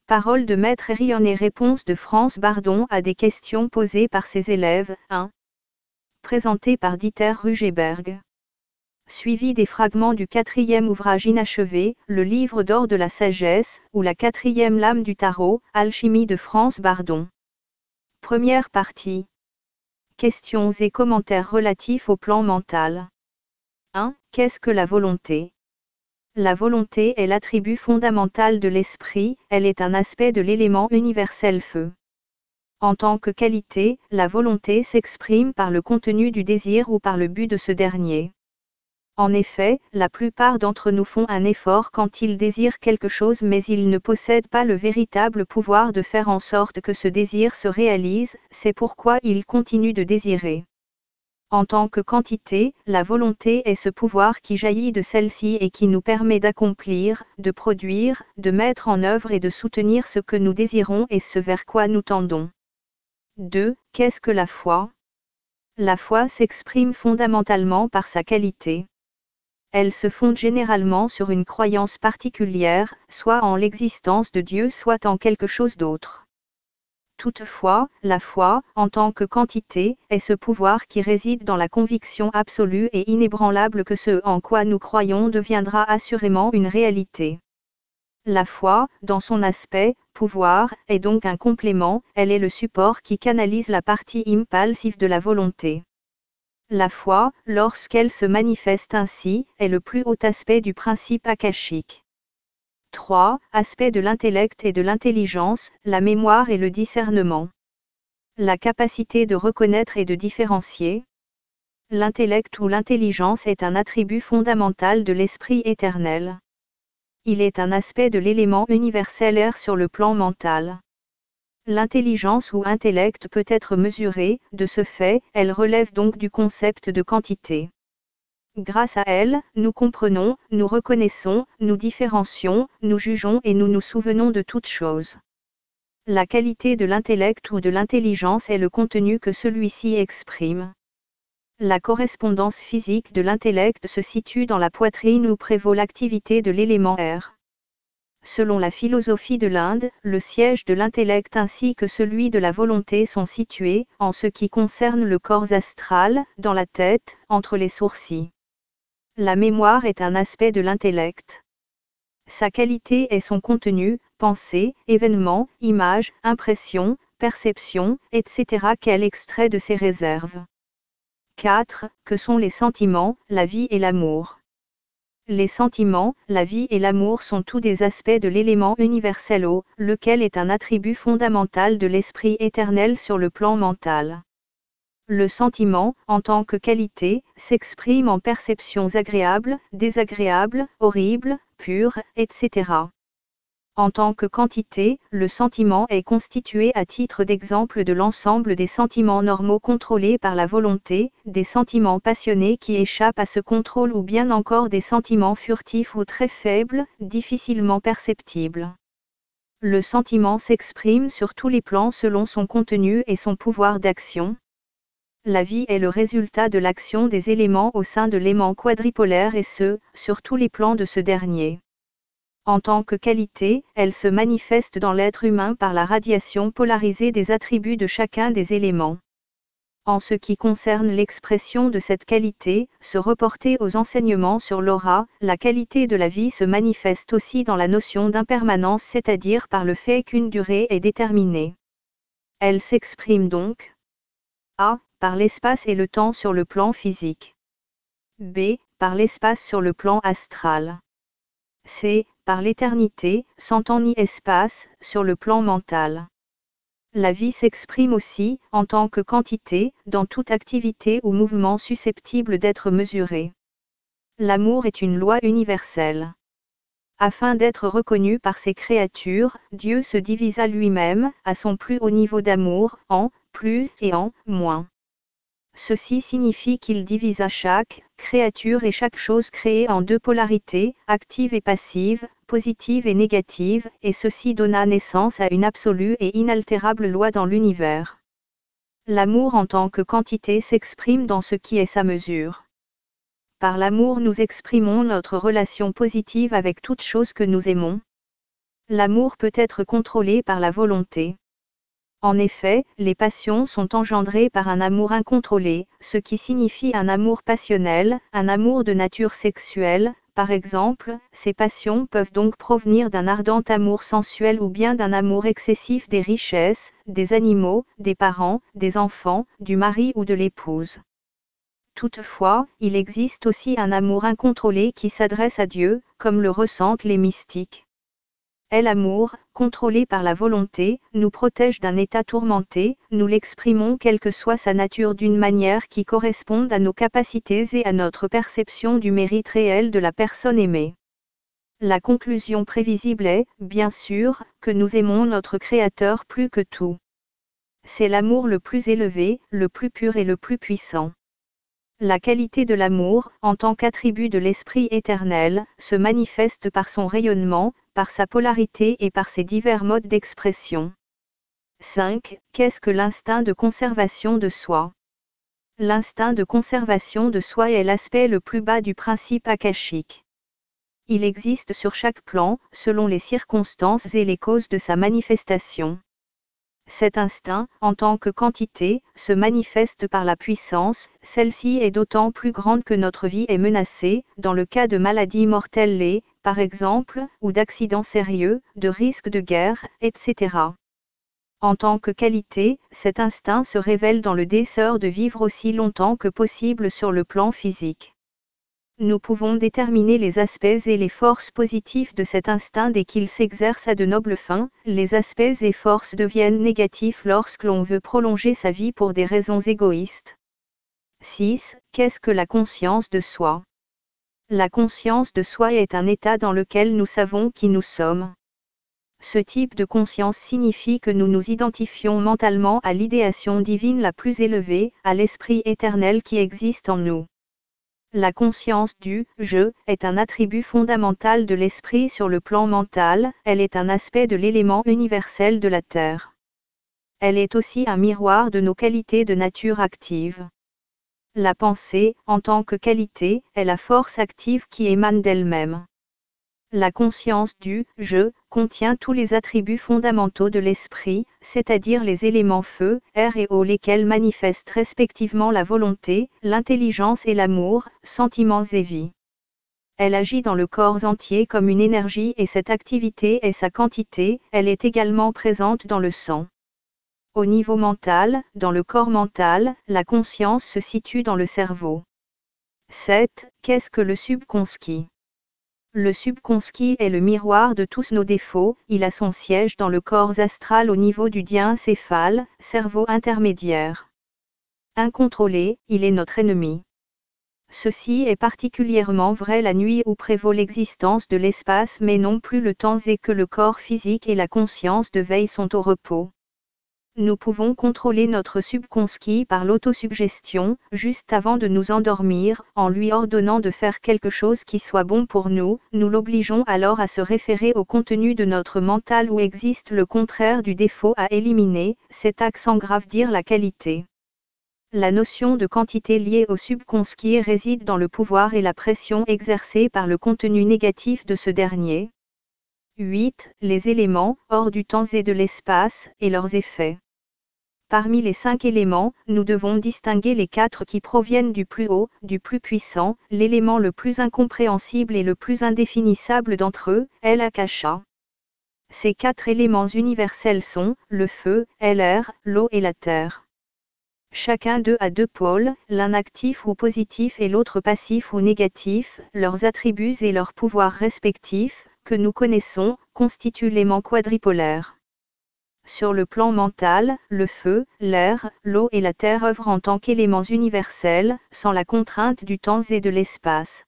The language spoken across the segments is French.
Parole de Maître Erion et réponse de France Bardon à des questions posées par ses élèves. 1. Présenté par Dieter Rugeberg. Suivi des fragments du 4e ouvrage inachevé, le livre d'or de la sagesse, ou la 4e lame du tarot, alchimie de France Bardon. Première partie. Questions et commentaires relatifs au plan mental. 1. Qu'est-ce que la volonté ? La volonté est l'attribut fondamental de l'esprit, elle est un aspect de l'élément universel feu. En tant que qualité, la volonté s'exprime par le contenu du désir ou par le but de ce dernier. En effet, la plupart d'entre nous font un effort quand ils désirent quelque chose mais ils ne possèdent pas le véritable pouvoir de faire en sorte que ce désir se réalise, c'est pourquoi ils continuent de désirer. En tant que quantité, la volonté est ce pouvoir qui jaillit de celle-ci et qui nous permet d'accomplir, de produire, de mettre en œuvre et de soutenir ce que nous désirons et ce vers quoi nous tendons. 2. Qu'est-ce que la foi ? La foi s'exprime fondamentalement par sa qualité. Elle se fonde généralement sur une croyance particulière, soit en l'existence de Dieu soit en quelque chose d'autre. Toutefois, la foi, en tant que quantité, est ce pouvoir qui réside dans la conviction absolue et inébranlable que ce en quoi nous croyons deviendra assurément une réalité. La foi, dans son aspect, pouvoir, est donc un complément, elle est le support qui canalise la partie impulsive de la volonté. La foi, lorsqu'elle se manifeste ainsi, est le plus haut aspect du principe akashique. 3. Aspect de l'intellect et de l'intelligence, la mémoire et le discernement. La capacité de reconnaître et de différencier. L'intellect ou l'intelligence est un attribut fondamental de l'esprit éternel. Il est un aspect de l'élément universel R sur le plan mental. L'intelligence ou intellect peut être mesurée, de ce fait, elle relève donc du concept de quantité. Grâce à elle, nous comprenons, nous reconnaissons, nous différencions, nous jugeons et nous nous souvenons de toutes choses. La qualité de l'intellect ou de l'intelligence est le contenu que celui-ci exprime. La correspondance physique de l'intellect se situe dans la poitrine où prévaut l'activité de l'élément R. Selon la philosophie de l'Inde, le siège de l'intellect ainsi que celui de la volonté sont situés, en ce qui concerne le corps astral, dans la tête, entre les sourcils. La mémoire est un aspect de l'intellect. Sa qualité est son contenu, pensée, événement, image, impression, perception, etc. qu'elle extrait de ses réserves. 4. Que sont les sentiments, la vie et l'amour ? Les sentiments, la vie et l'amour sont tous des aspects de l'élément universel O, lequel est un attribut fondamental de l'esprit éternel sur le plan mental. Le sentiment, en tant que qualité, s'exprime en perceptions agréables, désagréables, horribles, pures, etc. En tant que quantité, le sentiment est constitué à titre d'exemple de l'ensemble des sentiments normaux contrôlés par la volonté, des sentiments passionnés qui échappent à ce contrôle ou bien encore des sentiments furtifs ou très faibles, difficilement perceptibles. Le sentiment s'exprime sur tous les plans selon son contenu et son pouvoir d'action. La vie est le résultat de l'action des éléments au sein de l'aimant quadripolaire et ce, sur tous les plans de ce dernier. En tant que qualité, elle se manifeste dans l'être humain par la radiation polarisée des attributs de chacun des éléments. En ce qui concerne l'expression de cette qualité, se reporter aux enseignements sur l'aura, la qualité de la vie se manifeste aussi dans la notion d'impermanence, c'est-à-dire par le fait qu'une durée est déterminée. Elle s'exprime donc a. Par l'espace et le temps sur le plan physique. B. Par l'espace sur le plan astral. C. Par l'éternité, sans temps ni espace, sur le plan mental. La vie s'exprime aussi, en tant que quantité, dans toute activité ou mouvement susceptible d'être mesuré. L'amour est une loi universelle. Afin d'être reconnu par ses créatures, Dieu se divisa lui-même, à son plus haut niveau d'amour, en plus et en moins. Ceci signifie qu'il divisa chaque créature et chaque chose créée en deux polarités, active et passive, positive et négative, et ceci donna naissance à une absolue et inaltérable loi dans l'univers. L'amour en tant que quantité s'exprime dans ce qui est sa mesure. Par l'amour nous exprimons notre relation positive avec toute chose que nous aimons. L'amour peut être contrôlé par la volonté. En effet, les passions sont engendrées par un amour incontrôlé, ce qui signifie un amour passionnel, un amour de nature sexuelle. Par exemple, ces passions peuvent donc provenir d'un ardent amour sensuel ou bien d'un amour excessif des richesses, des animaux, des parents, des enfants, du mari ou de l'épouse. Toutefois, il existe aussi un amour incontrôlé qui s'adresse à Dieu, comme le ressentent les mystiques. L'amour, contrôlé par la volonté, nous protège d'un état tourmenté, nous l'exprimons quelle que soit sa nature d'une manière qui corresponde à nos capacités et à notre perception du mérite réel de la personne aimée. La conclusion prévisible est, bien sûr, que nous aimons notre Créateur plus que tout. C'est l'amour le plus élevé, le plus pur et le plus puissant. La qualité de l'amour, en tant qu'attribut de l'Esprit éternel, se manifeste par son rayonnement, par sa polarité et par ses divers modes d'expression. 5. Qu'est-ce que l'instinct de conservation de soi? L'instinct de conservation de soi est l'aspect le plus bas du principe akashique. Il existe sur chaque plan, selon les circonstances et les causes de sa manifestation. Cet instinct, en tant que quantité, se manifeste par la puissance, celle-ci est d'autant plus grande que notre vie est menacée, dans le cas de maladies mortelles par exemple, ou d'accidents sérieux, de risques de guerre, etc. En tant que qualité, cet instinct se révèle dans le désir de vivre aussi longtemps que possible sur le plan physique. Nous pouvons déterminer les aspects et les forces positives de cet instinct dès qu'il s'exerce à de nobles fins. Les aspects et forces deviennent négatifs lorsque l'on veut prolonger sa vie pour des raisons égoïstes. 6. Qu'est-ce que la conscience de soi? La conscience de soi est un état dans lequel nous savons qui nous sommes. Ce type de conscience signifie que nous nous identifions mentalement à l'idéation divine la plus élevée, à l'esprit éternel qui existe en nous. La conscience du « je » est un attribut fondamental de l'esprit sur le plan mental, elle est un aspect de l'élément universel de la Terre. Elle est aussi un miroir de nos qualités de nature active. La pensée, en tant que qualité, est la force active qui émane d'elle-même. La conscience du « je » contient tous les attributs fondamentaux de l'esprit, c'est-à-dire les éléments feu, air et eau lesquels manifestent respectivement la volonté, l'intelligence et l'amour, sentiments et vie. Elle agit dans le corps entier comme une énergie et cette activité est sa quantité, elle est également présente dans le sang. Au niveau mental, dans le corps mental, la conscience se situe dans le cerveau. 7. Qu'est-ce que le subconscient? Le subconscient est le miroir de tous nos défauts, il a son siège dans le corps astral au niveau du diencéphale, cerveau intermédiaire. Incontrôlé, il est notre ennemi. Ceci est particulièrement vrai la nuit où prévaut l'existence de l'espace mais non plus le temps et que le corps physique et la conscience de veille sont au repos. Nous pouvons contrôler notre subconscient par l'autosuggestion, juste avant de nous endormir, en lui ordonnant de faire quelque chose qui soit bon pour nous, nous l'obligeons alors à se référer au contenu de notre mental où existe le contraire du défaut à éliminer, cet axe engrave dire la qualité. La notion de quantité liée au subconscient réside dans le pouvoir et la pression exercée par le contenu négatif de ce dernier. 8. Les éléments, hors du temps et de l'espace, et leurs effets. Parmi les 5 éléments, nous devons distinguer les 4 qui proviennent du plus haut, du plus puissant, l'élément le plus incompréhensible et le plus indéfinissable d'entre eux, l'akasha. Ces 4 éléments universels sont, le feu, l'air, l'eau et la terre. Chacun d'eux a 2 pôles, l'un actif ou positif et l'autre passif ou négatif, leurs attributs et leurs pouvoirs respectifs, que nous connaissons, constituent l'aimant quadripolaire. Sur le plan mental, le feu, l'air, l'eau et la terre œuvrent en tant qu'éléments universels, sans la contrainte du temps et de l'espace.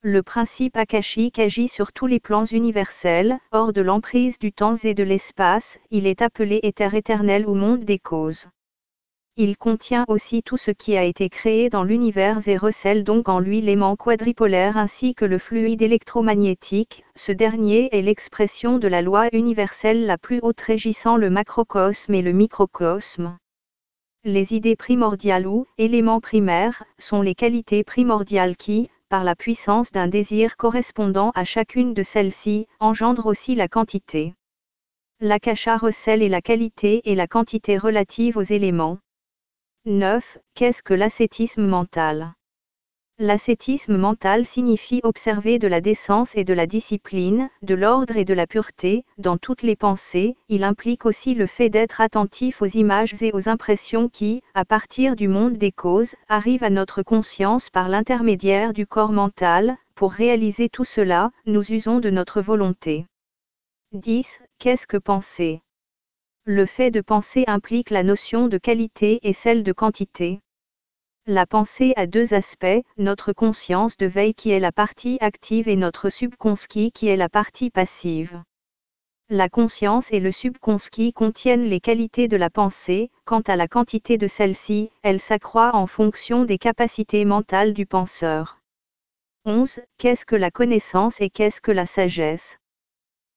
Le principe akashique agit sur tous les plans universels, hors de l'emprise du temps et de l'espace, il est appelé éther éternel ou monde des causes. Il contient aussi tout ce qui a été créé dans l'univers et recèle donc en lui l'aimant quadripolaire ainsi que le fluide électromagnétique, ce dernier est l'expression de la loi universelle la plus haute régissant le macrocosme et le microcosme. Les idées primordiales ou éléments primaires sont les qualités primordiales qui, par la puissance d'un désir correspondant à chacune de celles-ci, engendre aussi la quantité. L'akasha recèle la qualité et la quantité relatives aux éléments. 9. Qu'est-ce que l'ascétisme mental? L'ascétisme mental signifie observer de la décence et de la discipline, de l'ordre et de la pureté, dans toutes les pensées. Il implique aussi le fait d'être attentif aux images et aux impressions qui, à partir du monde des causes, arrivent à notre conscience par l'intermédiaire du corps mental. Pour réaliser tout cela, nous usons de notre volonté. 10. Qu'est-ce que penser? Le fait de penser implique la notion de qualité et celle de quantité. La pensée a deux aspects, notre conscience de veille qui est la partie active et notre subconscient qui est la partie passive. La conscience et le subconscient contiennent les qualités de la pensée, quant à la quantité de celle-ci, elle s'accroît en fonction des capacités mentales du penseur. 11. Qu'est-ce que la connaissance et qu'est-ce que la sagesse?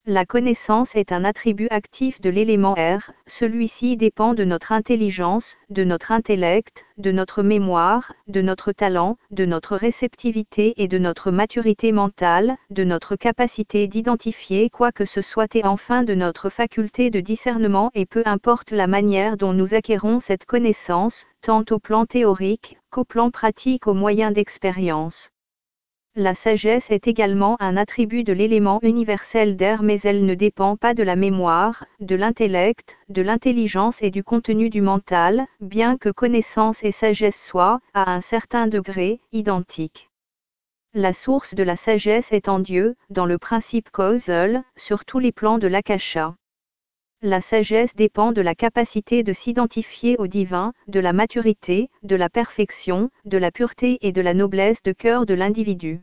La connaissance est un attribut actif de l'élément R, celui-ci dépend de notre intelligence, de notre intellect, de notre mémoire, de notre talent, de notre réceptivité et de notre maturité mentale, de notre capacité d'identifier quoi que ce soit et enfin de notre faculté de discernement et peu importe la manière dont nous acquérons cette connaissance, tant au plan théorique qu'au plan pratique au moyen d'expérience. La sagesse est également un attribut de l'élément universel d'R mais elle ne dépend pas de la mémoire, de l'intellect, de l'intelligence et du contenu du mental, bien que connaissance et sagesse soient, à un certain degré, identiques. La source de la sagesse est en Dieu, dans le principe causal, sur tous les plans de l'akasha. La sagesse dépend de la capacité de s'identifier au divin, de la maturité, de la perfection, de la pureté et de la noblesse de cœur de l'individu.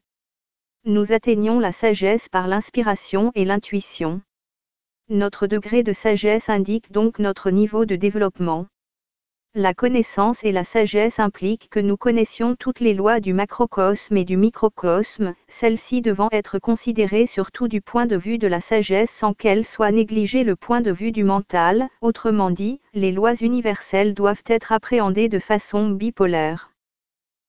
Nous atteignons la sagesse par l'inspiration et l'intuition. Notre degré de sagesse indique donc notre niveau de développement. La connaissance et la sagesse impliquent que nous connaissions toutes les lois du macrocosme et du microcosme, celles-ci devant être considérées surtout du point de vue de la sagesse sans qu'elles soient négligées le point de vue du mental, autrement dit, les lois universelles doivent être appréhendées de façon bipolaire.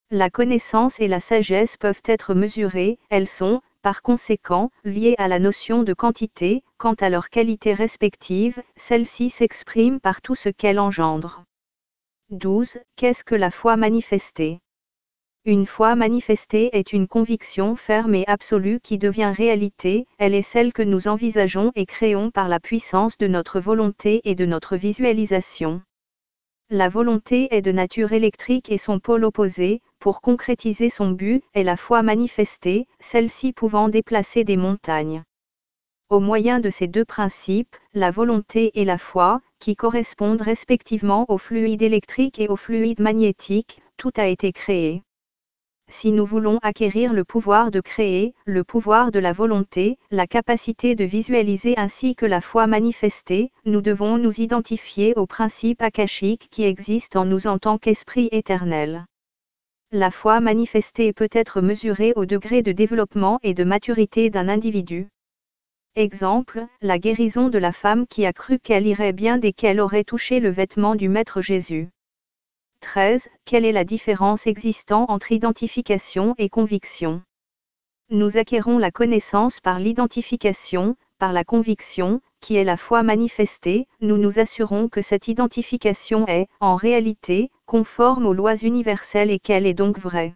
La connaissance et la sagesse peuvent être mesurées, elles sont, par conséquent, liées à la notion de quantité, quant à leurs qualités respectives, celle-ci s'exprime par tout ce qu'elle engendre. 12. Qu'est-ce que la foi manifestée? Une foi manifestée est une conviction ferme et absolue qui devient réalité, elle est celle que nous envisageons et créons par la puissance de notre volonté et de notre visualisation. La volonté est de nature électrique et son pôle opposé, pour concrétiser son but, est la foi manifestée, celle-ci pouvant déplacer des montagnes. Au moyen de ces deux principes, la volonté et la foi, qui correspondent respectivement au fluide électrique et au fluide magnétique, tout a été créé. Si nous voulons acquérir le pouvoir de créer, le pouvoir de la volonté, la capacité de visualiser ainsi que la foi manifestée, nous devons nous identifier au principe akashique qui existe en nous en tant qu'esprit éternel. La foi manifestée peut être mesurée au degré de développement et de maturité d'un individu. Exemple, la guérison de la femme qui a cru qu'elle irait bien dès qu'elle aurait touché le vêtement du Maître Jésus. 13. Quelle est la différence existant entre identification et conviction? Nous acquérons la connaissance par l'identification, par la conviction, qui est la foi manifestée, nous nous assurons que cette identification est, en réalité, conforme aux lois universelles et qu'elle est donc vraie.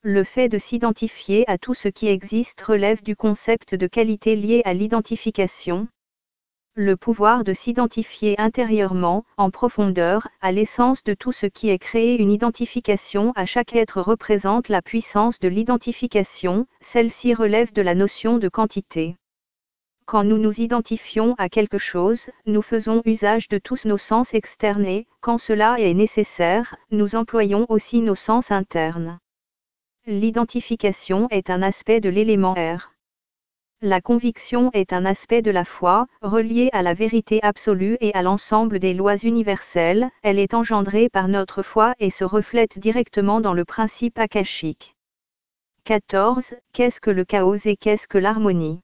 Le fait de s'identifier à tout ce qui existe relève du concept de qualité lié à l'identification. Le pouvoir de s'identifier intérieurement, en profondeur, à l'essence de tout ce qui est créé. Une identification à chaque être représente la puissance de l'identification, celle-ci relève de la notion de quantité. Quand nous nous identifions à quelque chose, nous faisons usage de tous nos sens externes et, quand cela est nécessaire, nous employons aussi nos sens internes. L'identification est un aspect de l'élément R. La conviction est un aspect de la foi, relié à la vérité absolue et à l'ensemble des lois universelles, elle est engendrée par notre foi et se reflète directement dans le principe akashique. 14. Qu'est-ce que le chaos et qu'est-ce que l'harmonie?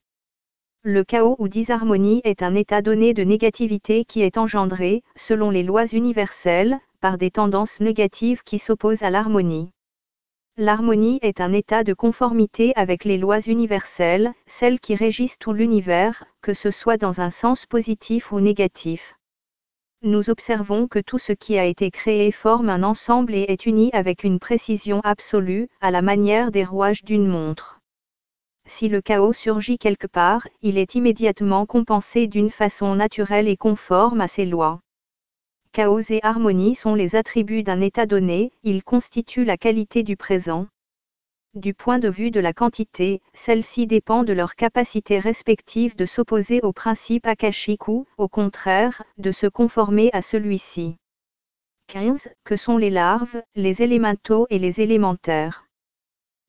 Le chaos ou disharmonie est un état donné de négativité qui est engendré, selon les lois universelles, par des tendances négatives qui s'opposent à l'harmonie. L'harmonie est un état de conformité avec les lois universelles, celles qui régissent tout l'univers, que ce soit dans un sens positif ou négatif. Nous observons que tout ce qui a été créé forme un ensemble et est uni avec une précision absolue, à la manière des rouages d'une montre. Si le chaos surgit quelque part, il est immédiatement compensé d'une façon naturelle et conforme à ces lois. Chaos et harmonie sont les attributs d'un état donné, ils constituent la qualité du présent. Du point de vue de la quantité, celle-ci dépend de leur capacité respective de s'opposer au principe akashique ou, au contraire, de se conformer à celui-ci. 15. Que sont les larves, les élémentaux et les élémentaires?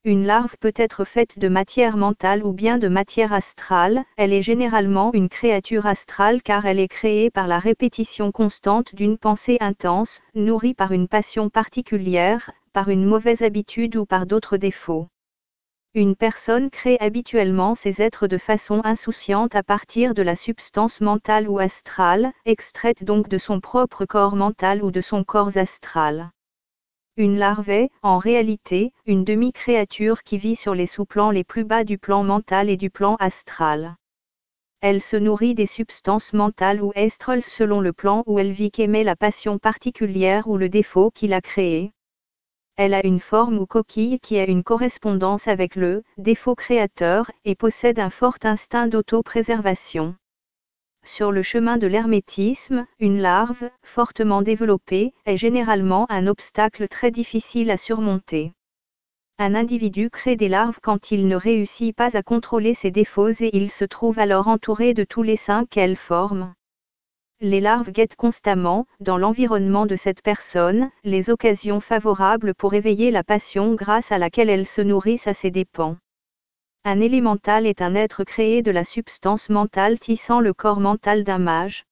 Une larve peut être faite de matière mentale ou bien de matière astrale, elle est généralement une créature astrale car elle est créée par la répétition constante d'une pensée intense, nourrie par une passion particulière, par une mauvaise habitude ou par d'autres défauts. Une personne crée habituellement ces êtres de façon insouciante à partir de la substance mentale ou astrale, extraite donc de son propre corps mental ou de son corps astral. Une larve est, en réalité, une demi-créature qui vit sur les sous-plans les plus bas du plan mental et du plan astral. Elle se nourrit des substances mentales ou astrales selon le plan où elle vit qu'émet la passion particulière ou le défaut qui l'a créée. Elle a une forme ou coquille qui a une correspondance avec le défaut créateur et possède un fort instinct d'auto-préservation. Sur le chemin de l'hermétisme, une larve, fortement développée, est généralement un obstacle très difficile à surmonter. Un individu crée des larves quand il ne réussit pas à contrôler ses défauts et il se trouve alors entouré de tous les saints qu'elles forment. Les larves guettent constamment, dans l'environnement de cette personne, les occasions favorables pour éveiller la passion grâce à laquelle elles se nourrissent à ses dépens. Un élémental est un être créé de la substance mentale tissant le corps mental d'un mage.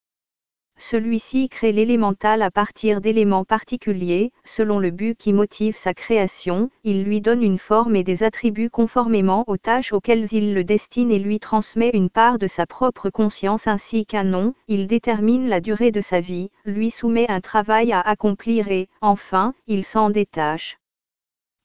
Celui-ci crée l'élémental à partir d'éléments particuliers, selon le but qui motive sa création, il lui donne une forme et des attributs conformément aux tâches auxquelles il le destine et lui transmet une part de sa propre conscience ainsi qu'un nom, il détermine la durée de sa vie, lui soumet un travail à accomplir et, enfin, il s'en détache.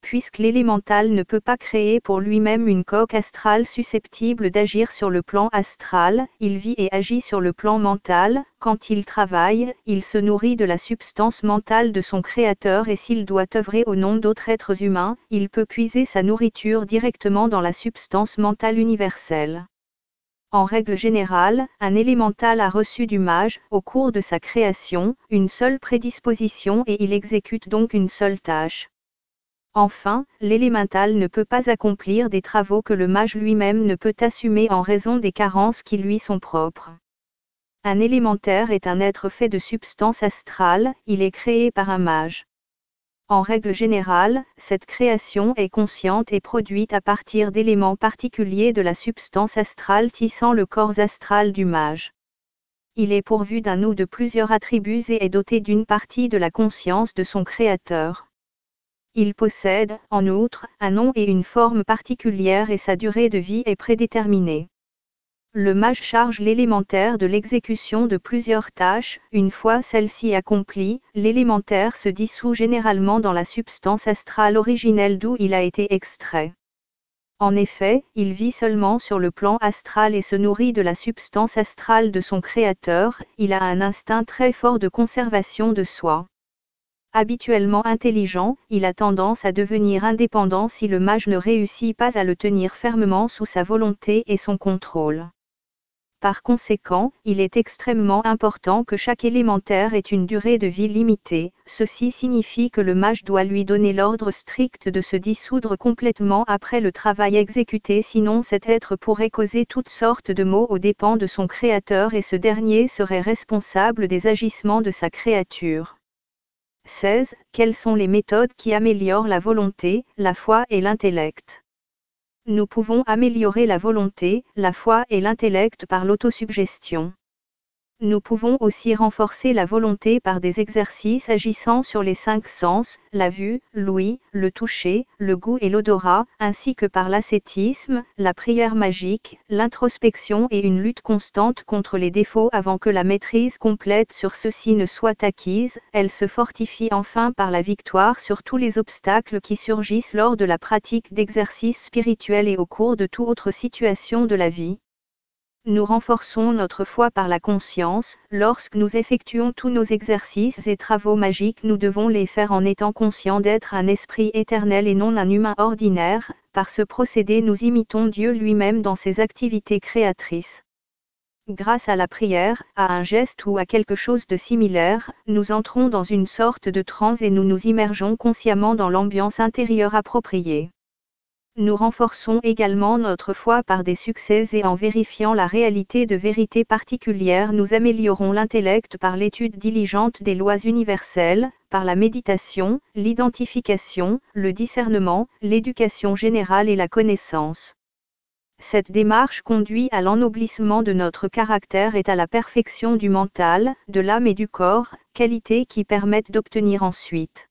Puisque l'élémental ne peut pas créer pour lui-même une coque astrale susceptible d'agir sur le plan astral, il vit et agit sur le plan mental, quand il travaille, il se nourrit de la substance mentale de son créateur et s'il doit œuvrer au nom d'autres êtres humains, il peut puiser sa nourriture directement dans la substance mentale universelle. En règle générale, un élémental a reçu du mage, au cours de sa création, une seule prédisposition et il exécute donc une seule tâche. Enfin, l'élémental ne peut pas accomplir des travaux que le mage lui-même ne peut assumer en raison des carences qui lui sont propres. Un élémentaire est un être fait de substance astrale, il est créé par un mage. En règle générale, cette création est consciente et produite à partir d'éléments particuliers de la substance astrale tissant le corps astral du mage. Il est pourvu d'un ou de plusieurs attributs et est doté d'une partie de la conscience de son créateur. Il possède, en outre, un nom et une forme particulière et sa durée de vie est prédéterminée. Le mage charge l'élémentaire de l'exécution de plusieurs tâches, une fois celle-ci accomplie, l'élémentaire se dissout généralement dans la substance astrale originelle d'où il a été extrait. En effet, il vit seulement sur le plan astral et se nourrit de la substance astrale de son créateur, il a un instinct très fort de conservation de soi. Habituellement intelligent, il a tendance à devenir indépendant si le mage ne réussit pas à le tenir fermement sous sa volonté et son contrôle. Par conséquent, il est extrêmement important que chaque élémentaire ait une durée de vie limitée, ceci signifie que le mage doit lui donner l'ordre strict de se dissoudre complètement après le travail exécuté sinon cet être pourrait causer toutes sortes de maux aux dépens de son créateur et ce dernier serait responsable des agissements de sa créature. 16. Quelles sont les méthodes qui améliorent la volonté, la foi et l'intellect? Nous pouvons améliorer la volonté, la foi et l'intellect par l'autosuggestion. Nous pouvons aussi renforcer la volonté par des exercices agissant sur les 5 sens, la vue, l'ouïe, le toucher, le goût et l'odorat, ainsi que par l'ascétisme, la prière magique, l'introspection et une lutte constante contre les défauts avant que la maîtrise complète sur ceux-ci ne soit acquise. Elle se fortifie enfin par la victoire sur tous les obstacles qui surgissent lors de la pratique d'exercices spirituels et au cours de toute autre situation de la vie. Nous renforçons notre foi par la conscience. Lorsque nous effectuons tous nos exercices et travaux magiques, nous devons les faire en étant conscients d'être un esprit éternel et non un humain ordinaire. Par ce procédé, nous imitons Dieu lui-même dans ses activités créatrices. Grâce à la prière, à un geste ou à quelque chose de similaire, nous entrons dans une sorte de transe et nous nous immergeons consciemment dans l'ambiance intérieure appropriée. Nous renforçons également notre foi par des succès et en vérifiant la réalité de vérités particulières, nous améliorons l'intellect par l'étude diligente des lois universelles, par la méditation, l'identification, le discernement, l'éducation générale et la connaissance. Cette démarche conduit à l'ennoblissement de notre caractère et à la perfection du mental, de l'âme et du corps, qualités qui permettent d'obtenir ensuite.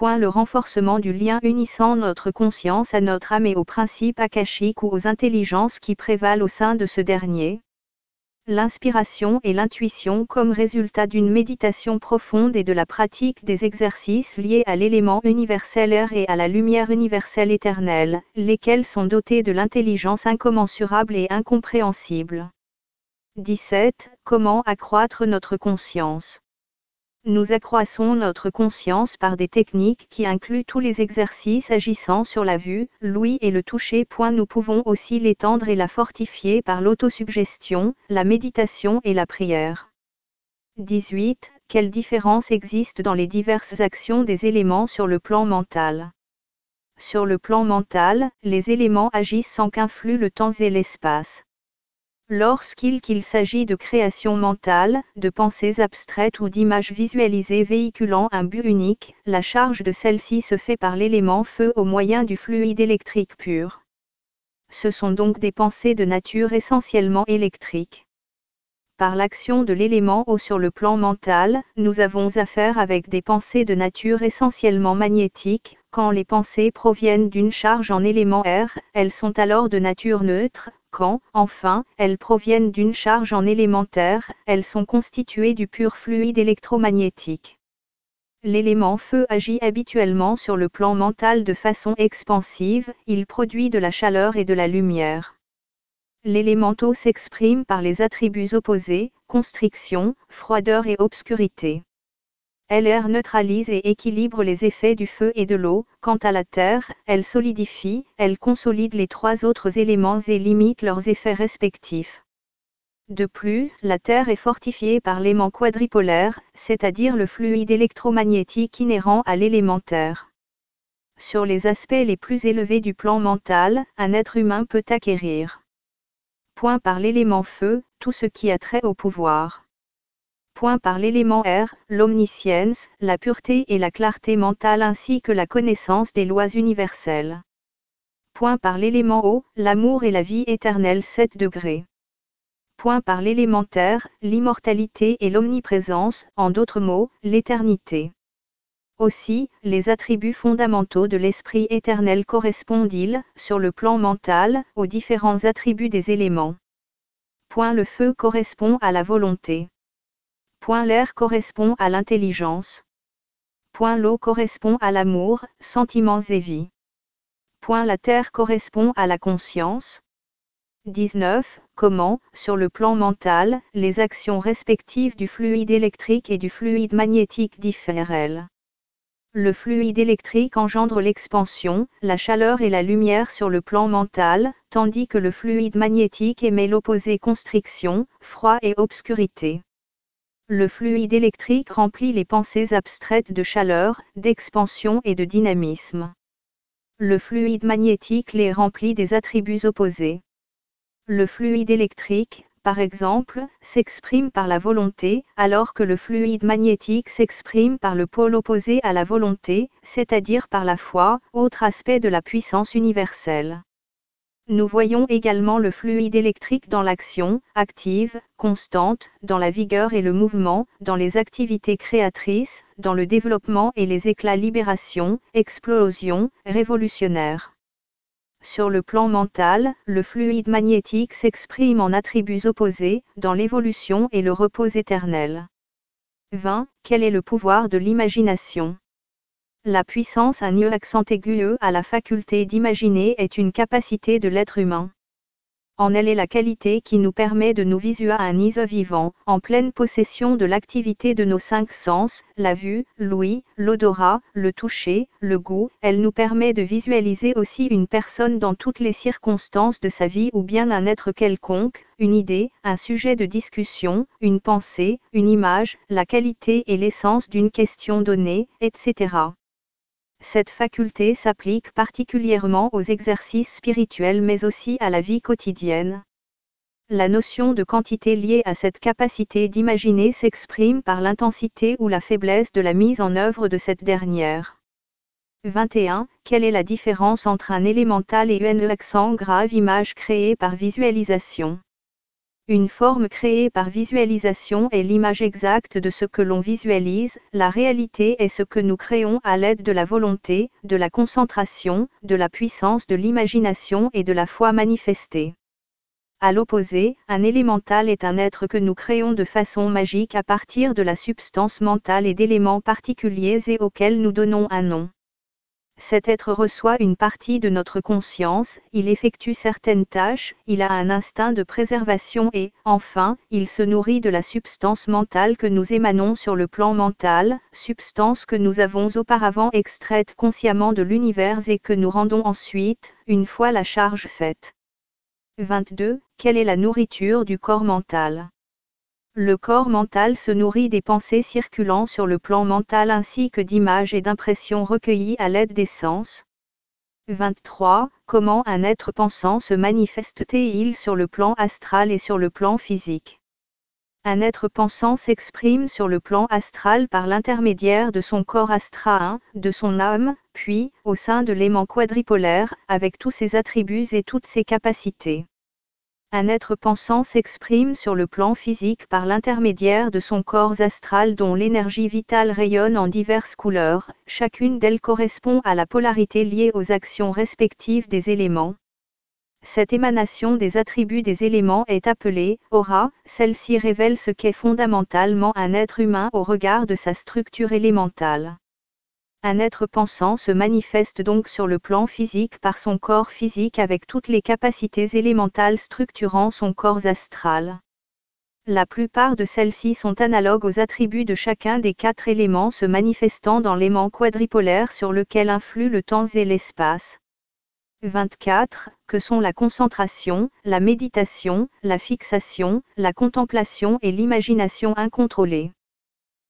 Le renforcement du lien unissant notre conscience à notre âme et aux principes akashiques ou aux intelligences qui prévalent au sein de ce dernier. L'inspiration et l'intuition comme résultat d'une méditation profonde et de la pratique des exercices liés à l'élément universel air et à la lumière universelle éternelle, lesquels sont dotés de l'intelligence incommensurable et incompréhensible. 17. Comment accroître notre conscience ? Nous accroissons notre conscience par des techniques qui incluent tous les exercices agissant sur la vue, l'ouïe et le toucher. Nous pouvons aussi l'étendre et la fortifier par l'autosuggestion, la méditation et la prière. 18. Quelle différence existe dans les diverses actions des éléments sur le plan mental ? Sur le plan mental, les éléments agissent sans qu'influent le temps et l'espace. Lorsqu'il s'agit de création mentale, de pensées abstraites ou d'images visualisées véhiculant un but unique, la charge de celle-ci se fait par l'élément feu au moyen du fluide électrique pur. Ce sont donc des pensées de nature essentiellement électrique. Par l'action de l'élément eau sur le plan mental, nous avons affaire avec des pensées de nature essentiellement magnétique. Quand les pensées proviennent d'une charge en élément air, elles sont alors de nature neutre. Quand, enfin, elles proviennent d'une charge en élément terre, elles sont constituées du pur fluide électromagnétique. L'élément feu agit habituellement sur le plan mental de façon expansive, il produit de la chaleur et de la lumière. L'élément eau s'exprime par les attributs opposés, constriction, froideur et obscurité. L'air neutralise et équilibre les effets du feu et de l'eau. Quant à la terre, elle solidifie, elle consolide les 3 autres éléments et limite leurs effets respectifs. De plus, la terre est fortifiée par l'aimant quadripolaire, c'est-à-dire le fluide électromagnétique inhérent à l'élément terre. Sur les aspects les plus élevés du plan mental, un être humain peut acquérir. Par l'élément feu, tout ce qui a trait au pouvoir. Par l'élément air, l'omniscience, la pureté et la clarté mentale ainsi que la connaissance des lois universelles. Par l'élément eau, l'amour et la vie éternelle 7 degrés. Par l'élément terre, l'immortalité et l'omniprésence, en d'autres mots, l'éternité. Aussi, les attributs fondamentaux de l'esprit éternel correspondent-ils, sur le plan mental, aux différents attributs des éléments. Le feu correspond à la volonté. L'air correspond à l'intelligence. L'eau correspond à l'amour, sentiments et vie. La terre correspond à la conscience. 19. Comment, sur le plan mental, les actions respectives du fluide électrique et du fluide magnétique diffèrent-elles ? Le fluide électrique engendre l'expansion, la chaleur et la lumière sur le plan mental, tandis que le fluide magnétique émet l'opposé constriction, froid et obscurité. Le fluide électrique remplit les pensées abstraites de chaleur, d'expansion et de dynamisme. Le fluide magnétique les remplit des attributs opposés. Le fluide électrique, par exemple, s'exprime par la volonté, alors que le fluide magnétique s'exprime par le pôle opposé à la volonté, c'est-à-dire par la foi, autre aspect de la puissance universelle. Nous voyons également le fluide électrique dans l'action, active, constante, dans la vigueur et le mouvement, dans les activités créatrices, dans le développement et les éclats libération, explosion, révolutionnaire. Sur le plan mental, le fluide magnétique s'exprime en attributs opposés, dans l'évolution et le repos éternel. 20. Quel est le pouvoir de l'imagination ? La puissance, un accent aigu à la faculté d'imaginer, est une capacité de l'être humain. En elle est la qualité qui nous permet de nous visualiser vivant, en pleine possession de l'activité de nos 5 sens, la vue, l'ouïe, l'odorat, le toucher, le goût. Elle nous permet de visualiser aussi une personne dans toutes les circonstances de sa vie ou bien un être quelconque, une idée, un sujet de discussion, une pensée, une image, la qualité et l'essence d'une question donnée, etc. Cette faculté s'applique particulièrement aux exercices spirituels mais aussi à la vie quotidienne. La notion de quantité liée à cette capacité d'imaginer s'exprime par l'intensité ou la faiblesse de la mise en œuvre de cette dernière. 21. Quelle est la différence entre un élémental et un accent grave image créée par visualisation ? Une forme créée par visualisation est l'image exacte de ce que l'on visualise, la réalité est ce que nous créons à l'aide de la volonté, de la concentration, de la puissance de l'imagination et de la foi manifestée. À l'opposé, un élémental est un être que nous créons de façon magique à partir de la substance mentale et d'éléments particuliers et auxquels nous donnons un nom. Cet être reçoit une partie de notre conscience, il effectue certaines tâches, il a un instinct de préservation et, enfin, il se nourrit de la substance mentale que nous émanons sur le plan mental, substance que nous avons auparavant extraite consciemment de l'univers et que nous rendons ensuite, une fois la charge faite. 22. Quelle est la nourriture du corps mental ? Le corps mental se nourrit des pensées circulant sur le plan mental ainsi que d'images et d'impressions recueillies à l'aide des sens. 23. Comment un être pensant se manifeste-t-il sur le plan astral et sur le plan physique ? Un être pensant s'exprime sur le plan astral par l'intermédiaire de son corps astral, de son âme, puis, au sein de l'aimant quadripolaire, avec tous ses attributs et toutes ses capacités. Un être pensant s'exprime sur le plan physique par l'intermédiaire de son corps astral dont l'énergie vitale rayonne en diverses couleurs, chacune d'elles correspond à la polarité liée aux actions respectives des éléments. Cette émanation des attributs des éléments est appelée aura, celle-ci révèle ce qu'est fondamentalement un être humain au regard de sa structure élémentale. Un être pensant se manifeste donc sur le plan physique par son corps physique avec toutes les capacités élémentales structurant son corps astral. La plupart de celles-ci sont analogues aux attributs de chacun des 4 éléments se manifestant dans l'aimant quadripolaire sur lequel influent le temps et l'espace. 24. Que sont la concentration, la méditation, la fixation, la contemplation et l'imagination incontrôlée ?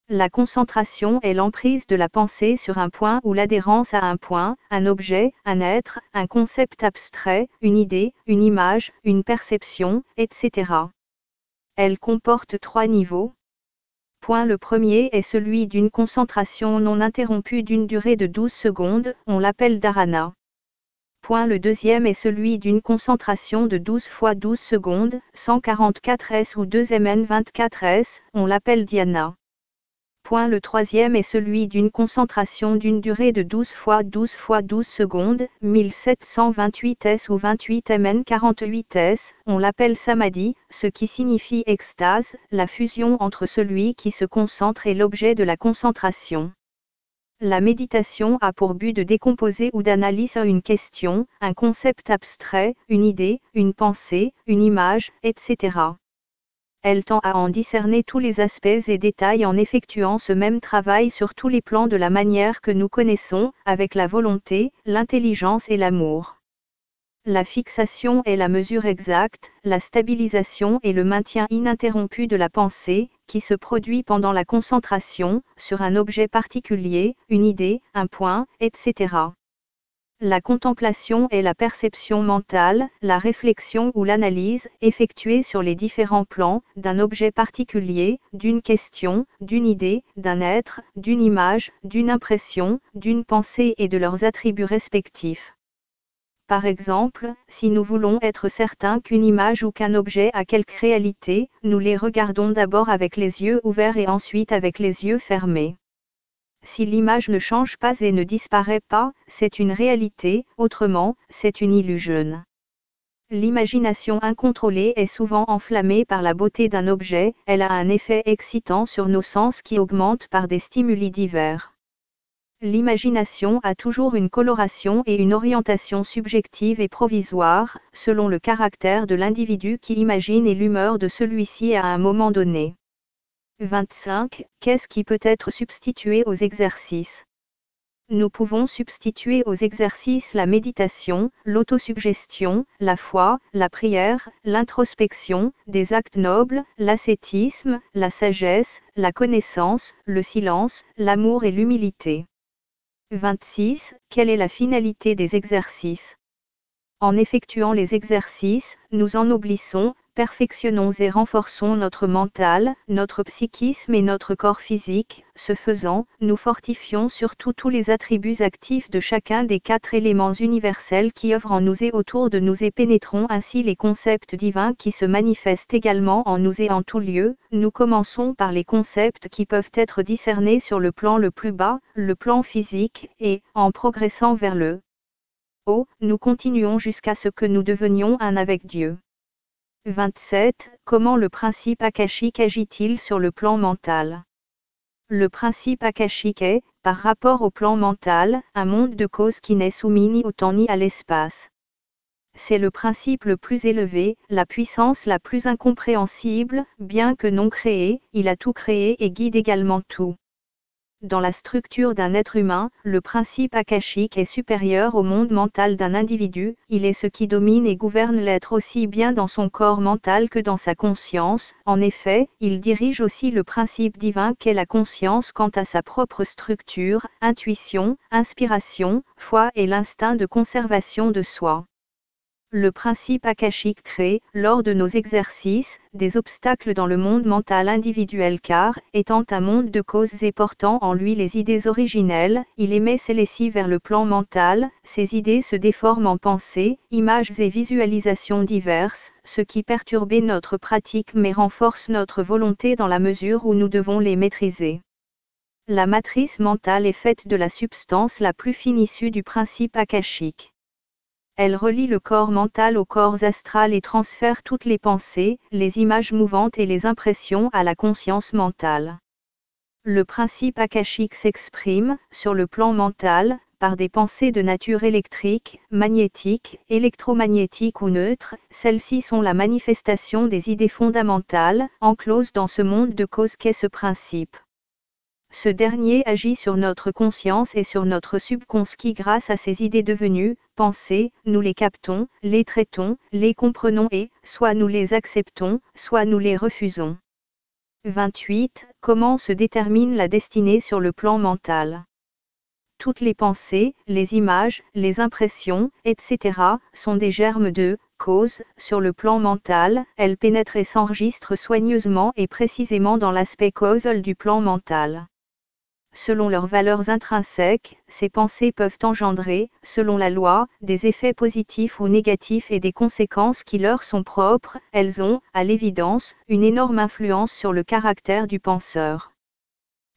La concentration est l'emprise de la pensée sur un point ou l'adhérence à un point, un objet, un être, un concept abstrait, une idée, une image, une perception, etc. Elle comporte 3 niveaux. Point le premier est celui d'une concentration non interrompue d'une durée de 12 secondes, on l'appelle dharana. Point le deuxième est celui d'une concentration de 12 fois 12 secondes, 144 s ou 2 mn 24 s, on l'appelle dhyana. Point le troisième est celui d'une concentration d'une durée de 12 fois 12 fois 12 secondes, 1728 s ou 28 mn 48 s, on l'appelle samadhi, ce qui signifie extase, la fusion entre celui qui se concentre et l'objet de la concentration. La méditation a pour but de décomposer ou d'analyser une question, un concept abstrait, une idée, une pensée, une image, etc. Elle tend à en discerner tous les aspects et détails en effectuant ce même travail sur tous les plans de la manière que nous connaissons, avec la volonté, l'intelligence et l'amour. La fixation est la mesure exacte, la stabilisation et le maintien ininterrompu de la pensée, qui se produit pendant la concentration, sur un objet particulier, une idée, un point, etc. La contemplation est la perception mentale, la réflexion ou l'analyse, effectuée sur les différents plans, d'un objet particulier, d'une question, d'une idée, d'un être, d'une image, d'une impression, d'une pensée et de leurs attributs respectifs. Par exemple, si nous voulons être certains qu'une image ou qu'un objet a quelque réalité, nous les regardons d'abord avec les yeux ouverts et ensuite avec les yeux fermés. Si l'image ne change pas et ne disparaît pas, c'est une réalité, autrement, c'est une illusion. L'imagination incontrôlée est souvent enflammée par la beauté d'un objet, elle a un effet excitant sur nos sens qui augmente par des stimuli divers. L'imagination a toujours une coloration et une orientation subjective et provisoire, selon le caractère de l'individu qui imagine et l'humeur de celui-ci à un moment donné. 25. Qu'est-ce qui peut être substitué aux exercices? Nous pouvons substituer aux exercices la méditation, l'autosuggestion, la foi, la prière, l'introspection, des actes nobles, l'ascétisme, la sagesse, la connaissance, le silence, l'amour et l'humilité. 26. Quelle est la finalité des exercices? En effectuant les exercices, nous ennoblissons, perfectionnons et renforçons notre mental, notre psychisme et notre corps physique. Ce faisant, nous fortifions surtout tous les attributs actifs de chacun des 4 éléments universels qui œuvrent en nous et autour de nous et pénétrons ainsi les concepts divins qui se manifestent également en nous et en tout lieu. Nous commençons par les concepts qui peuvent être discernés sur le plan le plus bas, le plan physique, et, en progressant vers le haut, nous continuons jusqu'à ce que nous devenions un avec Dieu. 27. Comment le principe akashique agit-il sur le plan mental? Le principe akashique est, par rapport au plan mental, un monde de causes qui n'est soumis ni au temps ni à l'espace. C'est le principe le plus élevé, la puissance la plus incompréhensible, bien que non créé, il a tout créé et guide également tout. Dans la structure d'un être humain, le principe akashique est supérieur au monde mental d'un individu, il est ce qui domine et gouverne l'être aussi bien dans son corps mental que dans sa conscience, en effet, il dirige aussi le principe divin qu'est la conscience quant à sa propre structure, intuition, inspiration, foi et l'instinct de conservation de soi. Le principe akashique crée, lors de nos exercices, des obstacles dans le monde mental individuel car, étant un monde de causes et portant en lui les idées originelles, il émet celles-ci vers le plan mental, ces idées se déforment en pensées, images et visualisations diverses, ce qui perturbe notre pratique mais renforce notre volonté dans la mesure où nous devons les maîtriser. La matrice mentale est faite de la substance la plus fine issue du principe akashique. Elle relie le corps mental au corps astral et transfère toutes les pensées, les images mouvantes et les impressions à la conscience mentale. Le principe akashique s'exprime, sur le plan mental, par des pensées de nature électrique, magnétique, électromagnétique ou neutre. Celles-ci sont la manifestation des idées fondamentales, encloses dans ce monde de cause qu'est ce principe. Ce dernier agit sur notre conscience et sur notre subconscient grâce à ces idées devenues pensées, nous les captons, les traitons, les comprenons et, soit nous les acceptons, soit nous les refusons. 28. Comment se détermine la destinée sur le plan mental? Toutes les pensées, les images, les impressions, etc., sont des germes de cause. Sur le plan mental, elles pénètrent et s'enregistrent soigneusement et précisément dans l'aspect causal du plan mental. Selon leurs valeurs intrinsèques, ces pensées peuvent engendrer, selon la loi, des effets positifs ou négatifs et des conséquences qui leur sont propres. Elles ont, à l'évidence, une énorme influence sur le caractère du penseur.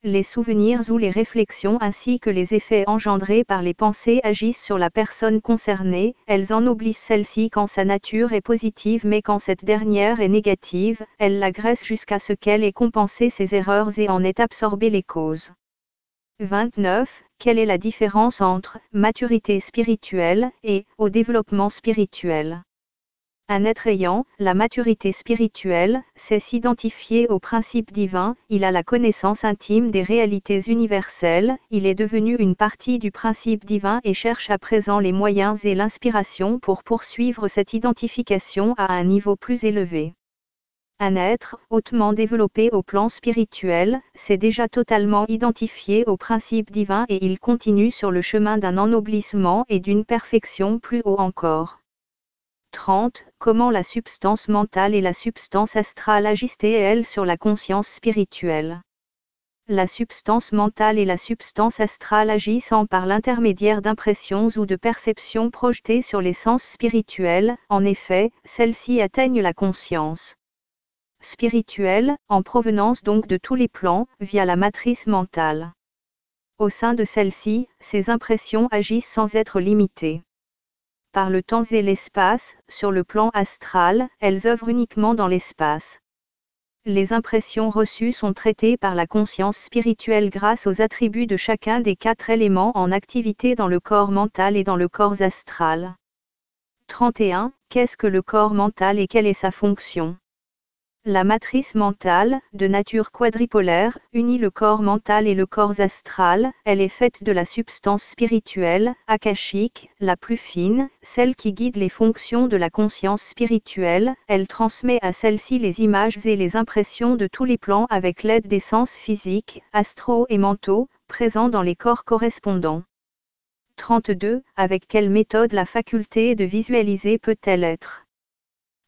Les souvenirs ou les réflexions ainsi que les effets engendrés par les pensées agissent sur la personne concernée, elles ennoblissent celle-ci quand sa nature est positive mais quand cette dernière est négative, elles l'agressent jusqu'à ce qu'elle ait compensé ses erreurs et en ait absorbé les causes. 29. Quelle est la différence entre maturité spirituelle et au développement spirituel? Un être ayant la maturité spirituelle sait s'identifier au principe divin, il a la connaissance intime des réalités universelles, il est devenu une partie du principe divin et cherche à présent les moyens et l'inspiration pour poursuivre cette identification à un niveau plus élevé. Un être, hautement développé au plan spirituel, s'est déjà totalement identifié au principe divin et il continue sur le chemin d'un ennoblissement et d'une perfection plus haut encore. 30. Comment la substance mentale et la substance astrale agissent-elles sur la conscience spirituelle? La substance mentale et la substance astrale agissant par l'intermédiaire d'impressions ou de perceptions projetées sur les sens spirituels, en effet, celles-ci atteignent la conscience spirituelle, en provenance donc de tous les plans, via la matrice mentale. Au sein de celle-ci, ces impressions agissent sans être limitées par le temps et l'espace. Sur le plan astral, elles œuvrent uniquement dans l'espace. Les impressions reçues sont traitées par la conscience spirituelle grâce aux attributs de chacun des 4 éléments en activité dans le corps mental et dans le corps astral. 31. Qu'est-ce que le corps mental et quelle est sa fonction ? La matrice mentale, de nature quadripolaire, unit le corps mental et le corps astral. Elle est faite de la substance spirituelle, akashique, la plus fine, celle qui guide les fonctions de la conscience spirituelle. Elle transmet à celle-ci les images et les impressions de tous les plans avec l'aide des sens physiques, astraux et mentaux, présents dans les corps correspondants. 32. Avec quelle méthode la faculté de visualiser peut-elle être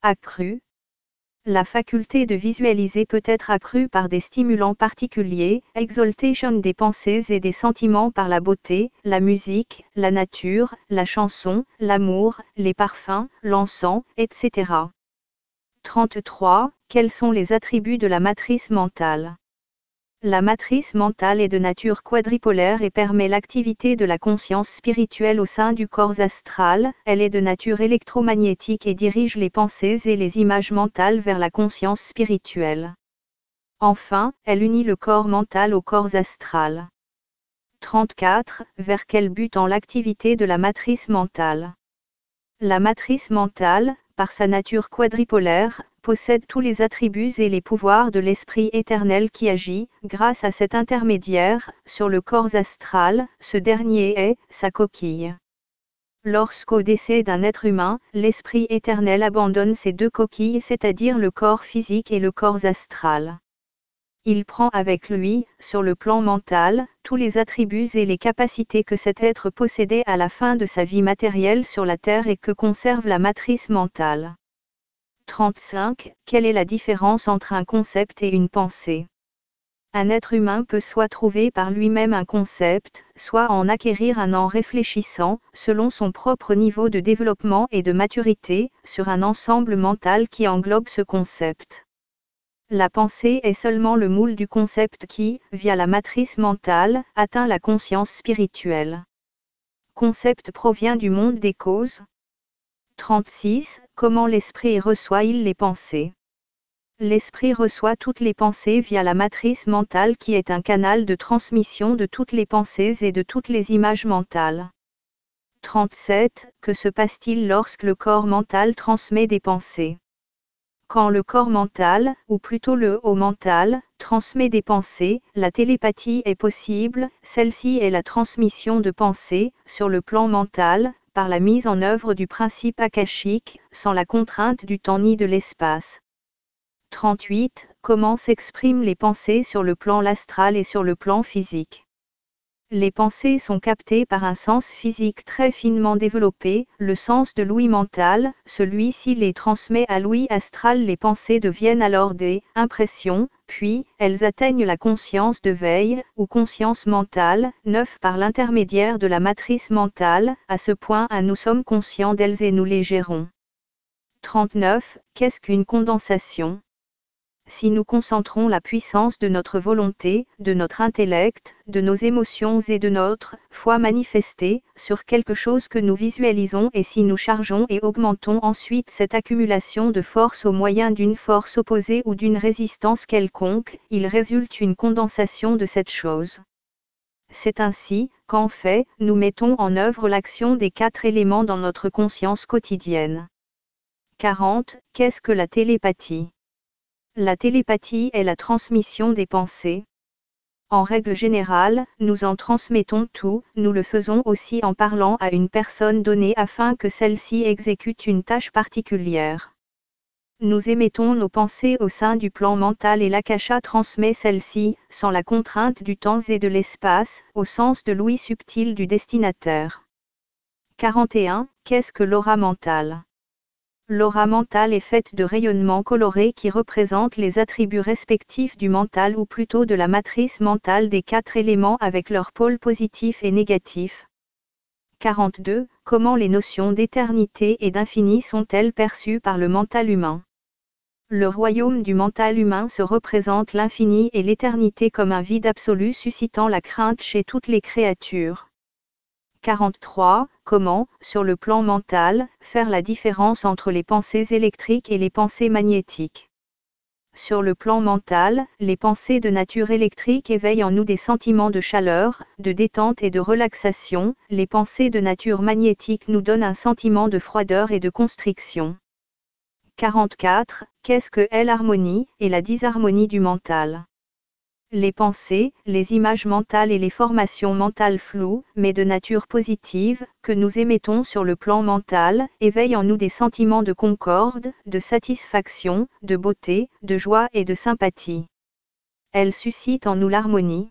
accrue ? La faculté de visualiser peut être accrue par des stimulants particuliers, exaltation des pensées et des sentiments par la beauté, la musique, la nature, la chanson, l'amour, les parfums, l'encens, etc. 33. Quels sont les attributs de la matrice mentale ? La matrice mentale est de nature quadripolaire et permet l'activité de la conscience spirituelle au sein du corps astral. Elle est de nature électromagnétique et dirige les pensées et les images mentales vers la conscience spirituelle. Enfin, elle unit le corps mental au corps astral. 34. Vers quel but tend l'activité de la matrice mentale ? La matrice mentale, par sa nature quadripolaire, possède tous les attributs et les pouvoirs de l'Esprit éternel qui agit, grâce à cet intermédiaire, sur le corps astral. Ce dernier est sa coquille. Lorsqu'au décès d'un être humain, l'Esprit éternel abandonne ces 2 coquilles, c'est-à-dire le corps physique et le corps astral. Il prend avec lui, sur le plan mental, tous les attributs et les capacités que cet être possédait à la fin de sa vie matérielle sur la terre et que conserve la matrice mentale. 35. Quelle est la différence entre un concept et une pensée ? Un être humain peut soit trouver par lui-même un concept, soit en acquérir un en réfléchissant, selon son propre niveau de développement et de maturité, sur un ensemble mental qui englobe ce concept. La pensée est seulement le moule du concept qui, via la matrice mentale, atteint la conscience spirituelle. Concept provient du monde des causes. 36. Comment l'esprit reçoit-il les pensées ? L'esprit reçoit toutes les pensées via la matrice mentale qui est un canal de transmission de toutes les pensées et de toutes les images mentales. 37. Que se passe-t-il lorsque le corps mental transmet des pensées ? Quand le corps mental, ou plutôt le haut mental, transmet des pensées, la télépathie est possible. Celle-ci est la transmission de pensées, sur le plan mental, par la mise en œuvre du principe akashique, sans la contrainte du temps ni de l'espace. 38. Comment s'expriment les pensées sur le plan astral et sur le plan physique ? Les pensées sont captées par un sens physique très finement développé, le sens de l'ouïe mental. Celui-ci les transmet à l'ouïe astral. Les pensées deviennent alors des impressions, puis elles atteignent la conscience de veille, ou conscience mentale, 9 par l'intermédiaire de la matrice mentale. À ce point, nous sommes conscients d'elles et nous les gérons. 39. Qu'est-ce qu'une condensation ? Si nous concentrons la puissance de notre volonté, de notre intellect, de nos émotions et de notre foi manifestée, sur quelque chose que nous visualisons et si nous chargeons et augmentons ensuite cette accumulation de force au moyen d'une force opposée ou d'une résistance quelconque, il résulte une condensation de cette chose. C'est ainsi qu'en fait, nous mettons en œuvre l'action des 4 éléments dans notre conscience quotidienne. 40. Qu'est-ce que la télépathie ? La télépathie est la transmission des pensées. En règle générale, nous en transmettons tout, nous le faisons aussi en parlant à une personne donnée afin que celle-ci exécute une tâche particulière. Nous émettons nos pensées au sein du plan mental et l'akasha transmet celles-ci, sans la contrainte du temps et de l'espace, au sens de l'ouïe subtil du destinataire. 41. Qu'est-ce que l'aura mentale ? L'aura mentale est faite de rayonnements colorés qui représentent les attributs respectifs du mental ou plutôt de la matrice mentale des 4 éléments avec leurs pôles positifs et négatifs. 42. Comment les notions d'éternité et d'infini sont-elles perçues par le mental humain? Le royaume du mental humain se représente l'infini et l'éternité comme un vide absolu suscitant la crainte chez toutes les créatures. 43. Comment, sur le plan mental, faire la différence entre les pensées électriques et les pensées magnétiques? Sur le plan mental, les pensées de nature électrique éveillent en nous des sentiments de chaleur, de détente et de relaxation, les pensées de nature magnétique nous donnent un sentiment de froideur et de constriction. 44. Qu'est-ce que est l'harmonie et la disharmonie du mental? Les pensées, les images mentales et les formations mentales floues, mais de nature positive, que nous émettons sur le plan mental, éveillent en nous des sentiments de concorde, de satisfaction, de beauté, de joie et de sympathie. Elles suscitent en nous l'harmonie.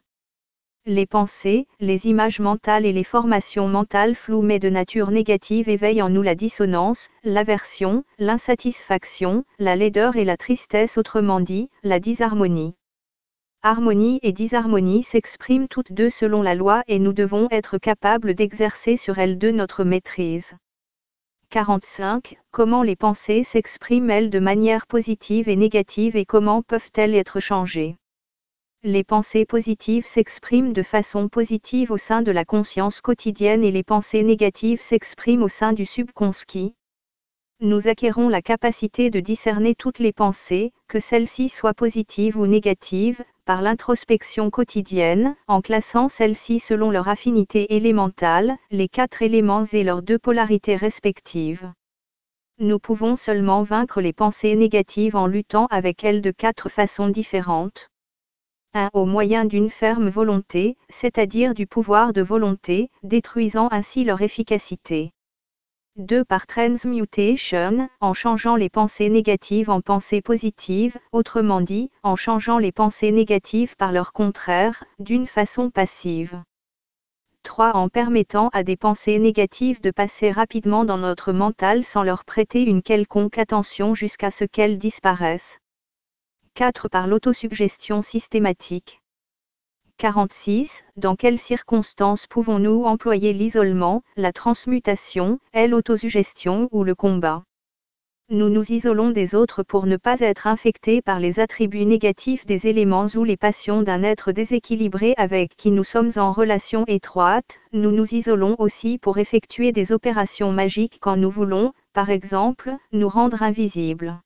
Les pensées, les images mentales et les formations mentales floues mais de nature négative éveillent en nous la dissonance, l'aversion, l'insatisfaction, la laideur et la tristesse, autrement dit, la disharmonie. Harmonie et disharmonie s'expriment toutes deux selon la loi et nous devons être capables d'exercer sur elles deux notre maîtrise. 45. Comment les pensées s'expriment-elles de manière positive et négative et comment peuvent-elles être changées? Les pensées positives s'expriment de façon positive au sein de la conscience quotidienne et les pensées négatives s'expriment au sein du subconscient. Nous acquérons la capacité de discerner toutes les pensées, que celles-ci soient positives ou négatives, par l'introspection quotidienne, en classant celles-ci selon leur affinité élémentale, les 4 éléments et leurs 2 polarités respectives. Nous pouvons seulement vaincre les pensées négatives en luttant avec elles de 4 façons différentes. 1. Au moyen d'une ferme volonté, c'est-à-dire du pouvoir de volonté, détruisant ainsi leur efficacité. 2. Par transmutation, en changeant les pensées négatives en pensées positives, autrement dit, en changeant les pensées négatives par leur contraire, d'une façon passive. 3. En permettant à des pensées négatives de passer rapidement dans notre mental sans leur prêter une quelconque attention jusqu'à ce qu'elles disparaissent. 4. Par l'autosuggestion systématique. 46. Dans quelles circonstances pouvons-nous employer l'isolement, la transmutation, l'autosuggestion ou le combat? Nous nous isolons des autres pour ne pas être infectés par les attributs négatifs des éléments ou les passions d'un être déséquilibré avec qui nous sommes en relation étroite. Nous nous isolons aussi pour effectuer des opérations magiques quand nous voulons, par exemple, nous rendre invisibles.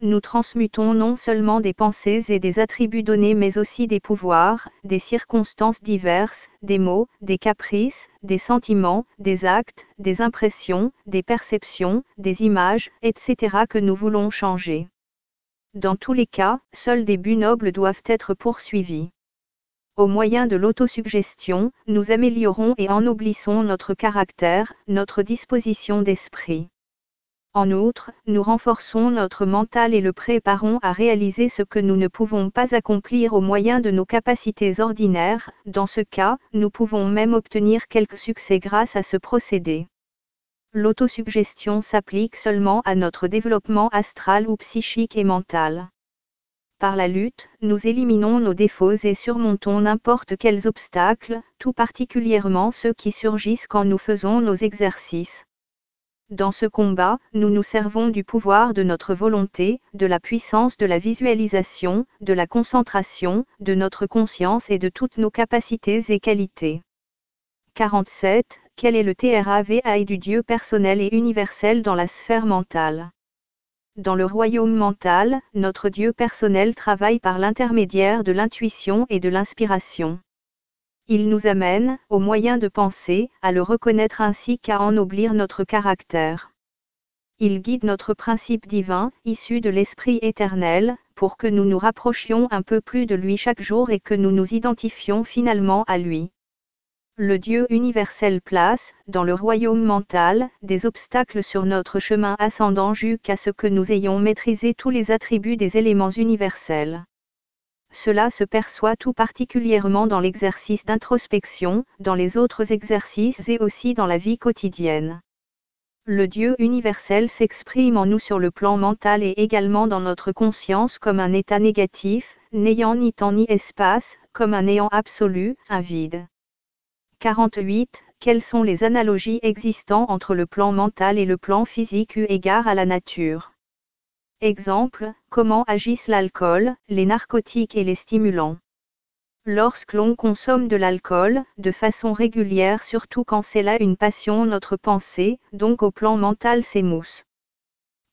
Nous transmutons non seulement des pensées et des attributs donnés mais aussi des pouvoirs, des circonstances diverses, des mots, des caprices, des sentiments, des actes, des impressions, des perceptions, des images, etc. que nous voulons changer. Dans tous les cas, seuls des buts nobles doivent être poursuivis. Au moyen de l'autosuggestion, nous améliorons et ennoblissons notre caractère, notre disposition d'esprit. En outre, nous renforçons notre mental et le préparons à réaliser ce que nous ne pouvons pas accomplir au moyen de nos capacités ordinaires. Dans ce cas, nous pouvons même obtenir quelques succès grâce à ce procédé. L'autosuggestion s'applique seulement à notre développement astral ou psychique et mental. Par la lutte, nous éliminons nos défauts et surmontons n'importe quels obstacles, tout particulièrement ceux qui surgissent quand nous faisons nos exercices. Dans ce combat, nous nous servons du pouvoir de notre volonté, de la puissance de la visualisation, de la concentration, de notre conscience et de toutes nos capacités et qualités. 47. Quel est le travail du Dieu personnel et universel dans la sphère mentale? Dans le royaume mental, notre Dieu personnel travaille par l'intermédiaire de l'intuition et de l'inspiration. Il nous amène, au moyen de penser, à le reconnaître ainsi qu'à ennoblir notre caractère. Il guide notre principe divin, issu de l'Esprit éternel, pour que nous nous rapprochions un peu plus de lui chaque jour et que nous nous identifions finalement à lui. Le Dieu universel place, dans le royaume mental, des obstacles sur notre chemin ascendant jusqu'à ce que nous ayons maîtrisé tous les attributs des éléments universels. Cela se perçoit tout particulièrement dans l'exercice d'introspection, dans les autres exercices et aussi dans la vie quotidienne. Le Dieu universel s'exprime en nous sur le plan mental et également dans notre conscience comme un état négatif, n'ayant ni temps ni espace, comme un néant absolu, un vide. 48. Quelles sont les analogies existant entre le plan mental et le plan physique eu égard à la nature? Exemple, comment agissent l'alcool, les narcotiques et les stimulants? Lorsque l'on consomme de l'alcool, de façon régulière surtout quand c'est là une passion, notre pensée, donc au plan mental s'émousse.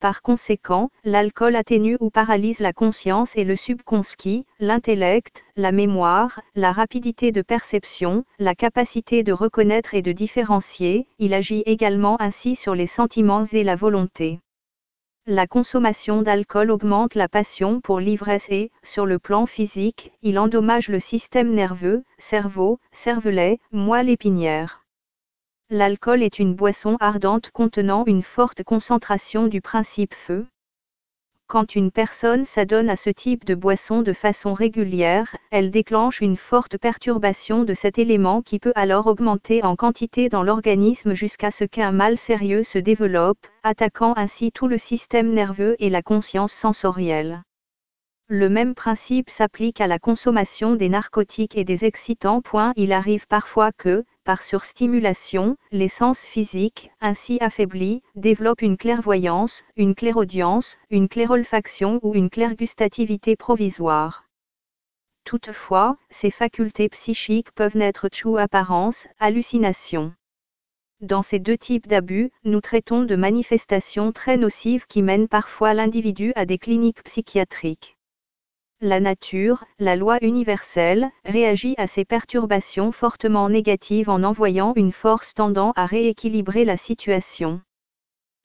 Par conséquent, l'alcool atténue ou paralyse la conscience et le subconscient, l'intellect, la mémoire, la rapidité de perception, la capacité de reconnaître et de différencier, il agit également ainsi sur les sentiments et la volonté. La consommation d'alcool augmente la passion pour l'ivresse et, sur le plan physique, il endommage le système nerveux, cerveau, cervelet, moelle épinière. L'alcool est une boisson ardente contenant une forte concentration du principe feu. Quand une personne s'adonne à ce type de boisson de façon régulière, elle déclenche une forte perturbation de cet élément qui peut alors augmenter en quantité dans l'organisme jusqu'à ce qu'un mal sérieux se développe, attaquant ainsi tout le système nerveux et la conscience sensorielle. Le même principe s'applique à la consommation des narcotiques et des excitants. Il arrive parfois que, par surstimulation, les sens physiques, ainsi affaiblis, développent une clairvoyance, une clairaudience, une clairolfaction ou une clairgustativité provisoire. Toutefois, ces facultés psychiques peuvent n'être qu'une apparence, hallucination. Dans ces deux types d'abus, nous traitons de manifestations très nocives qui mènent parfois l'individu à des cliniques psychiatriques. La nature, la loi universelle, réagit à ces perturbations fortement négatives en envoyant une force tendant à rééquilibrer la situation.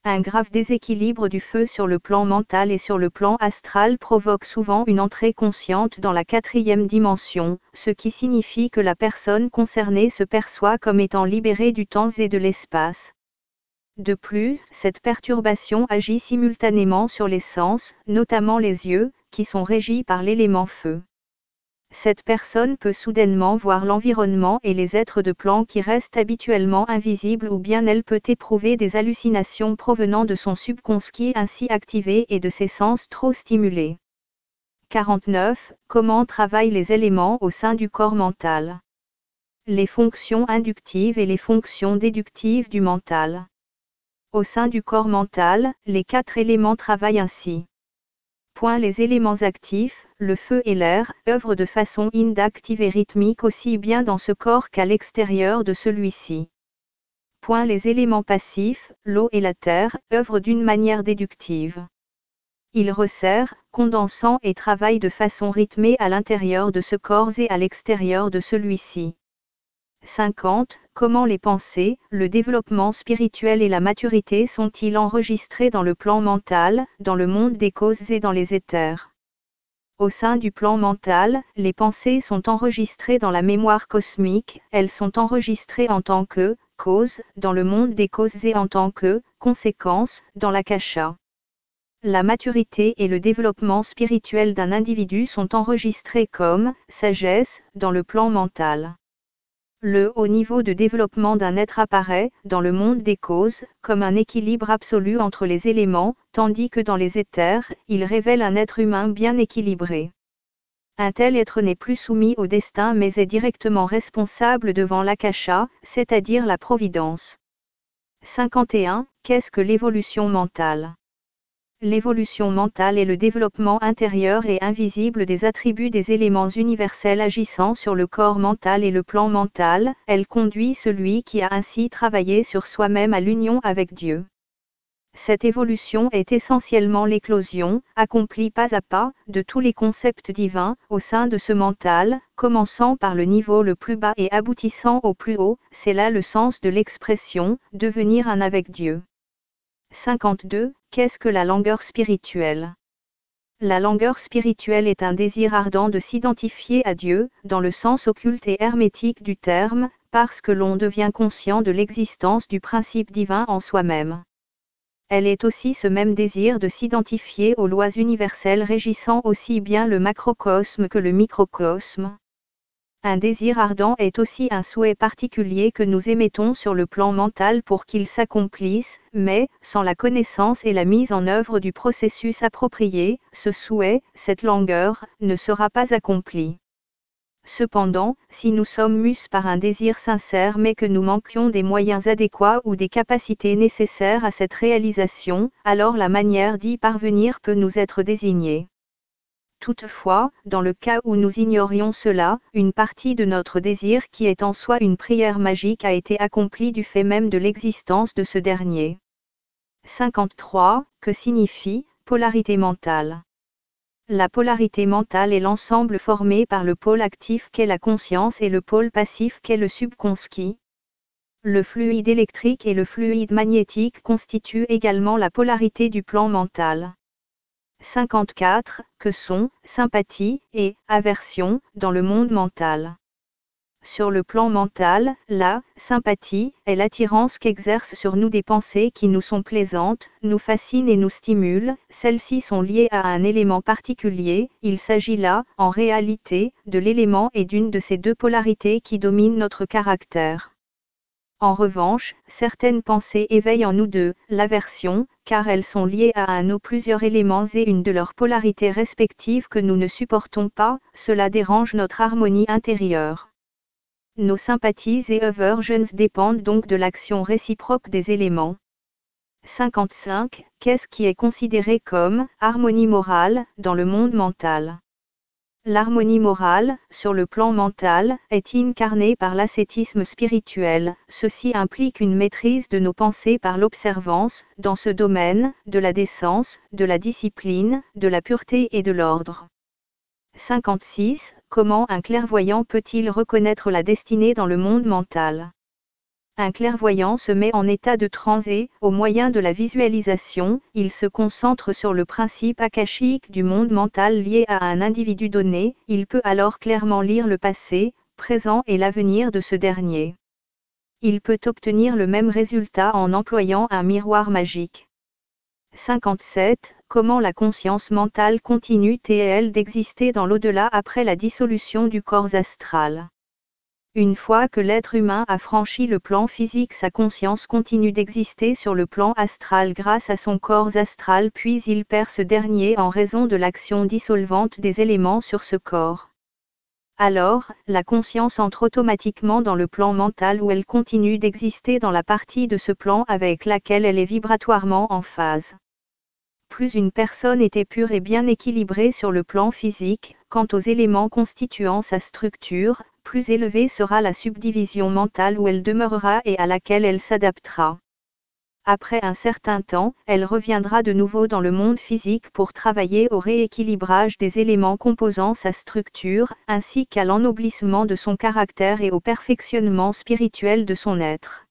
Un grave déséquilibre du feu sur le plan mental et sur le plan astral provoque souvent une entrée consciente dans la 4e dimension, ce qui signifie que la personne concernée se perçoit comme étant libérée du temps et de l'espace. De plus, cette perturbation agit simultanément sur les sens, notamment les yeux, qui sont régis par l'élément feu. Cette personne peut soudainement voir l'environnement et les êtres de plan qui restent habituellement invisibles, ou bien elle peut éprouver des hallucinations provenant de son subconscient ainsi activé et de ses sens trop stimulés. 49. Comment travaillent les éléments au sein du corps mental? Les fonctions inductives et les fonctions déductives du mental. Au sein du corps mental, les 4 éléments travaillent ainsi. Les éléments actifs, le feu et l'air, œuvrent de façon inductive et rythmique aussi bien dans ce corps qu'à l'extérieur de celui-ci. Les éléments passifs, l'eau et la terre, œuvrent d'une manière déductive. Ils resserrent, condensant et travaillent de façon rythmée à l'intérieur de ce corps et à l'extérieur de celui-ci. 50. Comment les pensées, le développement spirituel et la maturité sont-ils enregistrés dans le plan mental, dans le monde des causes et dans les éthers? Au sein du plan mental, les pensées sont enregistrées dans la mémoire cosmique, elles sont enregistrées en tant que cause, dans le monde des causes et en tant que conséquence, dans l'akasha. La maturité et le développement spirituel d'un individu sont enregistrés comme sagesse, dans le plan mental. Le haut niveau de développement d'un être apparaît, dans le monde des causes, comme un équilibre absolu entre les éléments, tandis que dans les éthers, il révèle un être humain bien équilibré. Un tel être n'est plus soumis au destin mais est directement responsable devant l'akasha, c'est-à-dire la providence. 51. Qu'est-ce que l'évolution mentale? L'évolution mentale est le développement intérieur et invisible des attributs des éléments universels agissant sur le corps mental et le plan mental, elle conduit celui qui a ainsi travaillé sur soi-même à l'union avec Dieu. Cette évolution est essentiellement l'éclosion, accomplie pas à pas, de tous les concepts divins, au sein de ce mental, commençant par le niveau le plus bas et aboutissant au plus haut, c'est là le sens de l'expression, devenir un avec Dieu. 52. Qu'est-ce que la langueur spirituelle? La langueur spirituelle est un désir ardent de s'identifier à Dieu, dans le sens occulte et hermétique du terme, parce que l'on devient conscient de l'existence du principe divin en soi-même. Elle est aussi ce même désir de s'identifier aux lois universelles régissant aussi bien le macrocosme que le microcosme. Un désir ardent est aussi un souhait particulier que nous émettons sur le plan mental pour qu'il s'accomplisse, mais, sans la connaissance et la mise en œuvre du processus approprié, ce souhait, cette langueur, ne sera pas accompli. Cependant, si nous sommes mus par un désir sincère mais que nous manquions des moyens adéquats ou des capacités nécessaires à cette réalisation, alors la manière d'y parvenir peut nous être désignée. Toutefois, dans le cas où nous ignorions cela, une partie de notre désir qui est en soi une prière magique a été accomplie du fait même de l'existence de ce dernier. 53. Que signifie polarité mentale? La polarité mentale est l'ensemble formé par le pôle actif qu'est la conscience et le pôle passif qu'est le subconscient. Le fluide électrique et le fluide magnétique constituent également la polarité du plan mental. 54. Que sont sympathie et aversion dans le monde mental? Sur le plan mental, la sympathie est l'attirance qu'exercent sur nous des pensées qui nous sont plaisantes, nous fascinent et nous stimulent. Celles-ci sont liées à un élément particulier. Il s'agit là, en réalité, de l'élément et d'une de ces deux polarités qui dominent notre caractère. En revanche, certaines pensées éveillent en nous de l'aversion, car elles sont liées à un ou plusieurs éléments et une de leurs polarités respectives que nous ne supportons pas. Cela dérange notre harmonie intérieure. Nos sympathies et aversions dépendent donc de l'action réciproque des éléments. 55. Qu'est-ce qui est considéré comme harmonie morale dans le monde mental? L'harmonie morale, sur le plan mental, est incarnée par l'ascétisme spirituel. Ceci implique une maîtrise de nos pensées par l'observance, dans ce domaine, de la décence, de la discipline, de la pureté et de l'ordre. 56. Comment un clairvoyant peut-il reconnaître la destinée dans le monde mental? Un clairvoyant se met en état de transe et, au moyen de la visualisation, il se concentre sur le principe akashique du monde mental lié à un individu donné. Il peut alors clairement lire le passé, présent et l'avenir de ce dernier. Il peut obtenir le même résultat en employant un miroir magique. 57. Comment la conscience mentale continue-t-elle d'exister dans l'au-delà après la dissolution du corps astral? Une fois que l'être humain a franchi le plan physique, sa conscience continue d'exister sur le plan astral grâce à son corps astral, puis il perd ce dernier en raison de l'action dissolvante des éléments sur ce corps. Alors, la conscience entre automatiquement dans le plan mental où elle continue d'exister dans la partie de ce plan avec laquelle elle est vibratoirement en phase. Plus une personne était pure et bien équilibrée sur le plan physique, quant aux éléments constituant sa structure, plus élevée sera la subdivision mentale où elle demeurera et à laquelle elle s'adaptera. Après un certain temps, elle reviendra de nouveau dans le monde physique pour travailler au rééquilibrage des éléments composant sa structure, ainsi qu'à l'ennoblissement de son caractère et au perfectionnement spirituel de son être.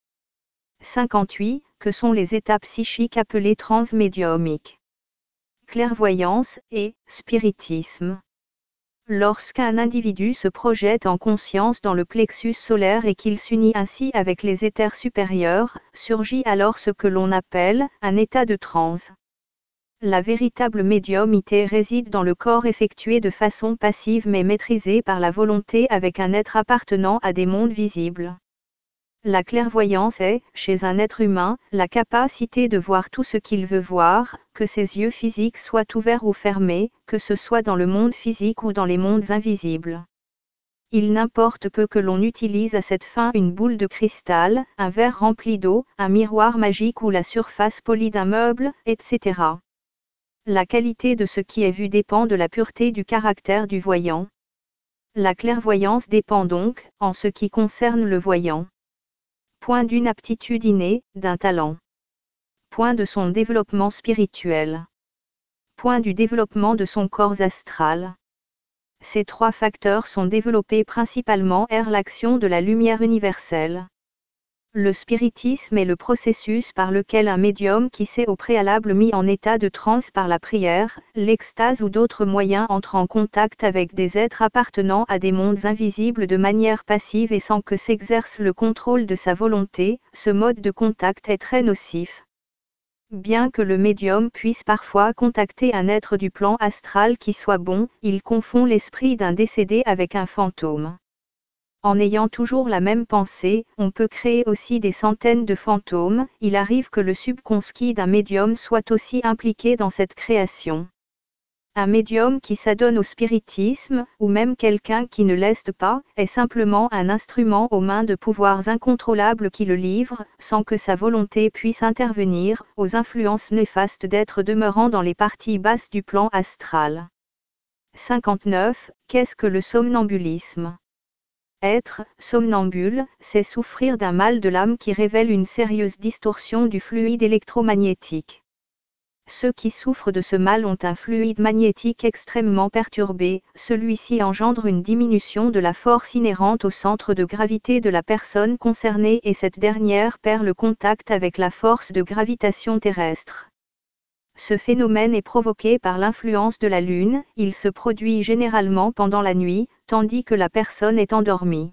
58. Que sont les états psychiques appelées transmédiumiques? Clairvoyance et spiritisme. Lorsqu'un individu se projette en conscience dans le plexus solaire et qu'il s'unit ainsi avec les éthers supérieurs, surgit alors ce que l'on appelle un état de transe. La véritable médiumnité réside dans le corps effectué de façon passive mais maîtrisée par la volonté avec un être appartenant à des mondes visibles. La clairvoyance est, chez un être humain, la capacité de voir tout ce qu'il veut voir, que ses yeux physiques soient ouverts ou fermés, que ce soit dans le monde physique ou dans les mondes invisibles. Il n'importe peu que l'on utilise à cette fin une boule de cristal, un verre rempli d'eau, un miroir magique ou la surface polie d'un meuble, etc. La qualité de ce qui est vu dépend de la pureté du caractère du voyant. La clairvoyance dépend donc, en ce qui concerne le voyant. Point d'une aptitude innée, d'un talent. Point de son développement spirituel. Point du développement de son corps astral. Ces trois facteurs sont développés principalement par l'action de la lumière universelle. Le spiritisme est le processus par lequel un médium qui s'est au préalable mis en état de transe par la prière, l'extase ou d'autres moyens entre en contact avec des êtres appartenant à des mondes invisibles de manière passive et sans que s'exerce le contrôle de sa volonté. Ce mode de contact est très nocif. Bien que le médium puisse parfois contacter un être du plan astral qui soit bon, il confond l'esprit d'un décédé avec un fantôme. En ayant toujours la même pensée, on peut créer aussi des centaines de fantômes. Il arrive que le subconscient d'un médium soit aussi impliqué dans cette création. Un médium qui s'adonne au spiritisme, ou même quelqu'un qui ne l'est pas, est simplement un instrument aux mains de pouvoirs incontrôlables qui le livrent, sans que sa volonté puisse intervenir, aux influences néfastes d'êtres demeurant dans les parties basses du plan astral. 59. Qu'est-ce que le somnambulisme ? Être somnambule, c'est souffrir d'un mal de l'âme qui révèle une sérieuse distorsion du fluide électromagnétique. Ceux qui souffrent de ce mal ont un fluide magnétique extrêmement perturbé, celui-ci engendre une diminution de la force inhérente au centre de gravité de la personne concernée et cette dernière perd le contact avec la force de gravitation terrestre. Ce phénomène est provoqué par l'influence de la Lune, il se produit généralement pendant la nuit, tandis que la personne est endormie.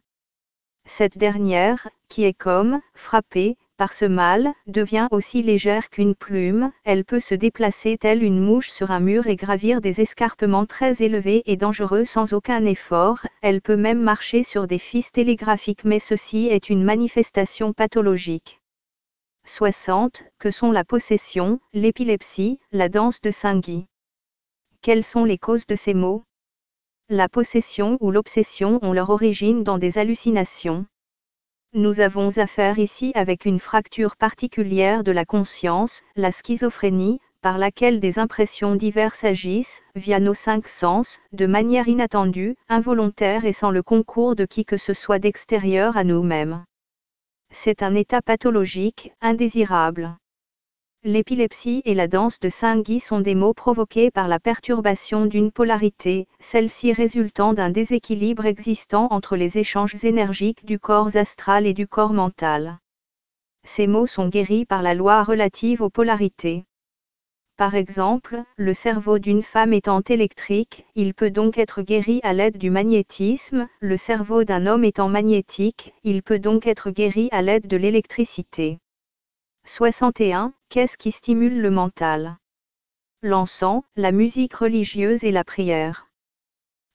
Cette dernière, qui est comme frappée par ce mal, devient aussi légère qu'une plume, elle peut se déplacer telle une mouche sur un mur et gravir des escarpements très élevés et dangereux sans aucun effort, elle peut même marcher sur des fils télégraphiques mais ceci est une manifestation pathologique. 60. Que sont la possession, l'épilepsie, la danse de Saint-Guy ? Quelles sont les causes de ces maux ? La possession ou l'obsession ont leur origine dans des hallucinations. Nous avons affaire ici avec une fracture particulière de la conscience, la schizophrénie, par laquelle des impressions diverses agissent, via nos 5 sens, de manière inattendue, involontaire et sans le concours de qui que ce soit d'extérieur à nous-mêmes. C'est un état pathologique, indésirable. L'épilepsie et la danse de Saint-Guy sont des maux provoqués par la perturbation d'une polarité, celle-ci résultant d'un déséquilibre existant entre les échanges énergiques du corps astral et du corps mental. Ces maux sont guéris par la loi relative aux polarités. Par exemple, le cerveau d'une femme étant électrique, il peut donc être guéri à l'aide du magnétisme, le cerveau d'un homme étant magnétique, il peut donc être guéri à l'aide de l'électricité. 61. Qu'est-ce qui stimule le mental ? L'encens, la musique religieuse et la prière.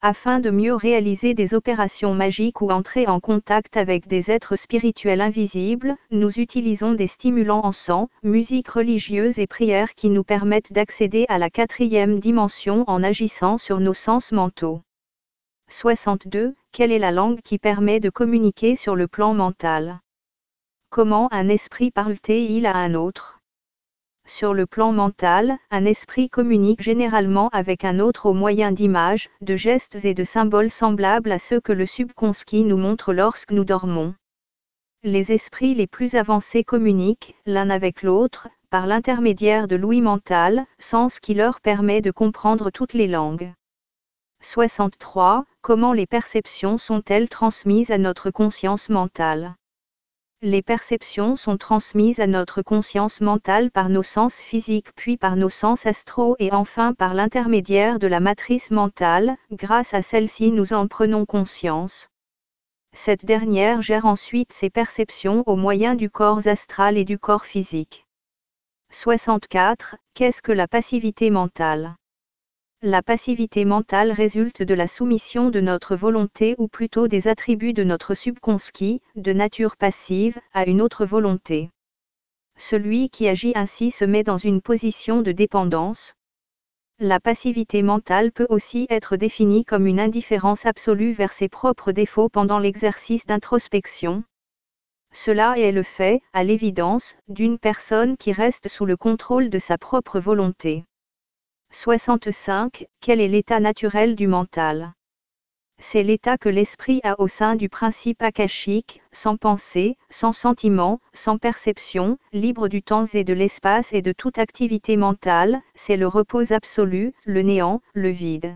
Afin de mieux réaliser des opérations magiques ou entrer en contact avec des êtres spirituels invisibles, nous utilisons des stimulants encens, musique religieuse et prière qui nous permettent d'accéder à la 4e dimension en agissant sur nos sens mentaux. 62. Quelle est la langue qui permet de communiquer sur le plan mental ? Comment un esprit parle-t-il à un autre ? Sur le plan mental, un esprit communique généralement avec un autre au moyen d'images, de gestes et de symboles semblables à ceux que le subconscient nous montre lorsque nous dormons. Les esprits les plus avancés communiquent, l'un avec l'autre, par l'intermédiaire de l'ouïe mentale, sens qui leur permet de comprendre toutes les langues. 63. Comment les perceptions sont-elles transmises à notre conscience mentale ? Les perceptions sont transmises à notre conscience mentale par nos sens physiques puis par nos sens astraux et enfin par l'intermédiaire de la matrice mentale, grâce à celle-ci nous en prenons conscience. Cette dernière gère ensuite ces perceptions au moyen du corps astral et du corps physique. 64. Qu'est-ce que la passivité mentale ? La passivité mentale résulte de la soumission de notre volonté ou plutôt des attributs de notre subconscient, de nature passive, à une autre volonté. Celui qui agit ainsi se met dans une position de dépendance. La passivité mentale peut aussi être définie comme une indifférence absolue vers ses propres défauts pendant l'exercice d'introspection. Cela est le fait, à l'évidence, d'une personne qui reste sous le contrôle de sa propre volonté. 65. Quel est l'état naturel du mental ? C'est l'état que l'esprit a au sein du principe akashique, sans pensée, sans sentiment, sans perception, libre du temps et de l'espace et de toute activité mentale, c'est le repos absolu, le néant, le vide.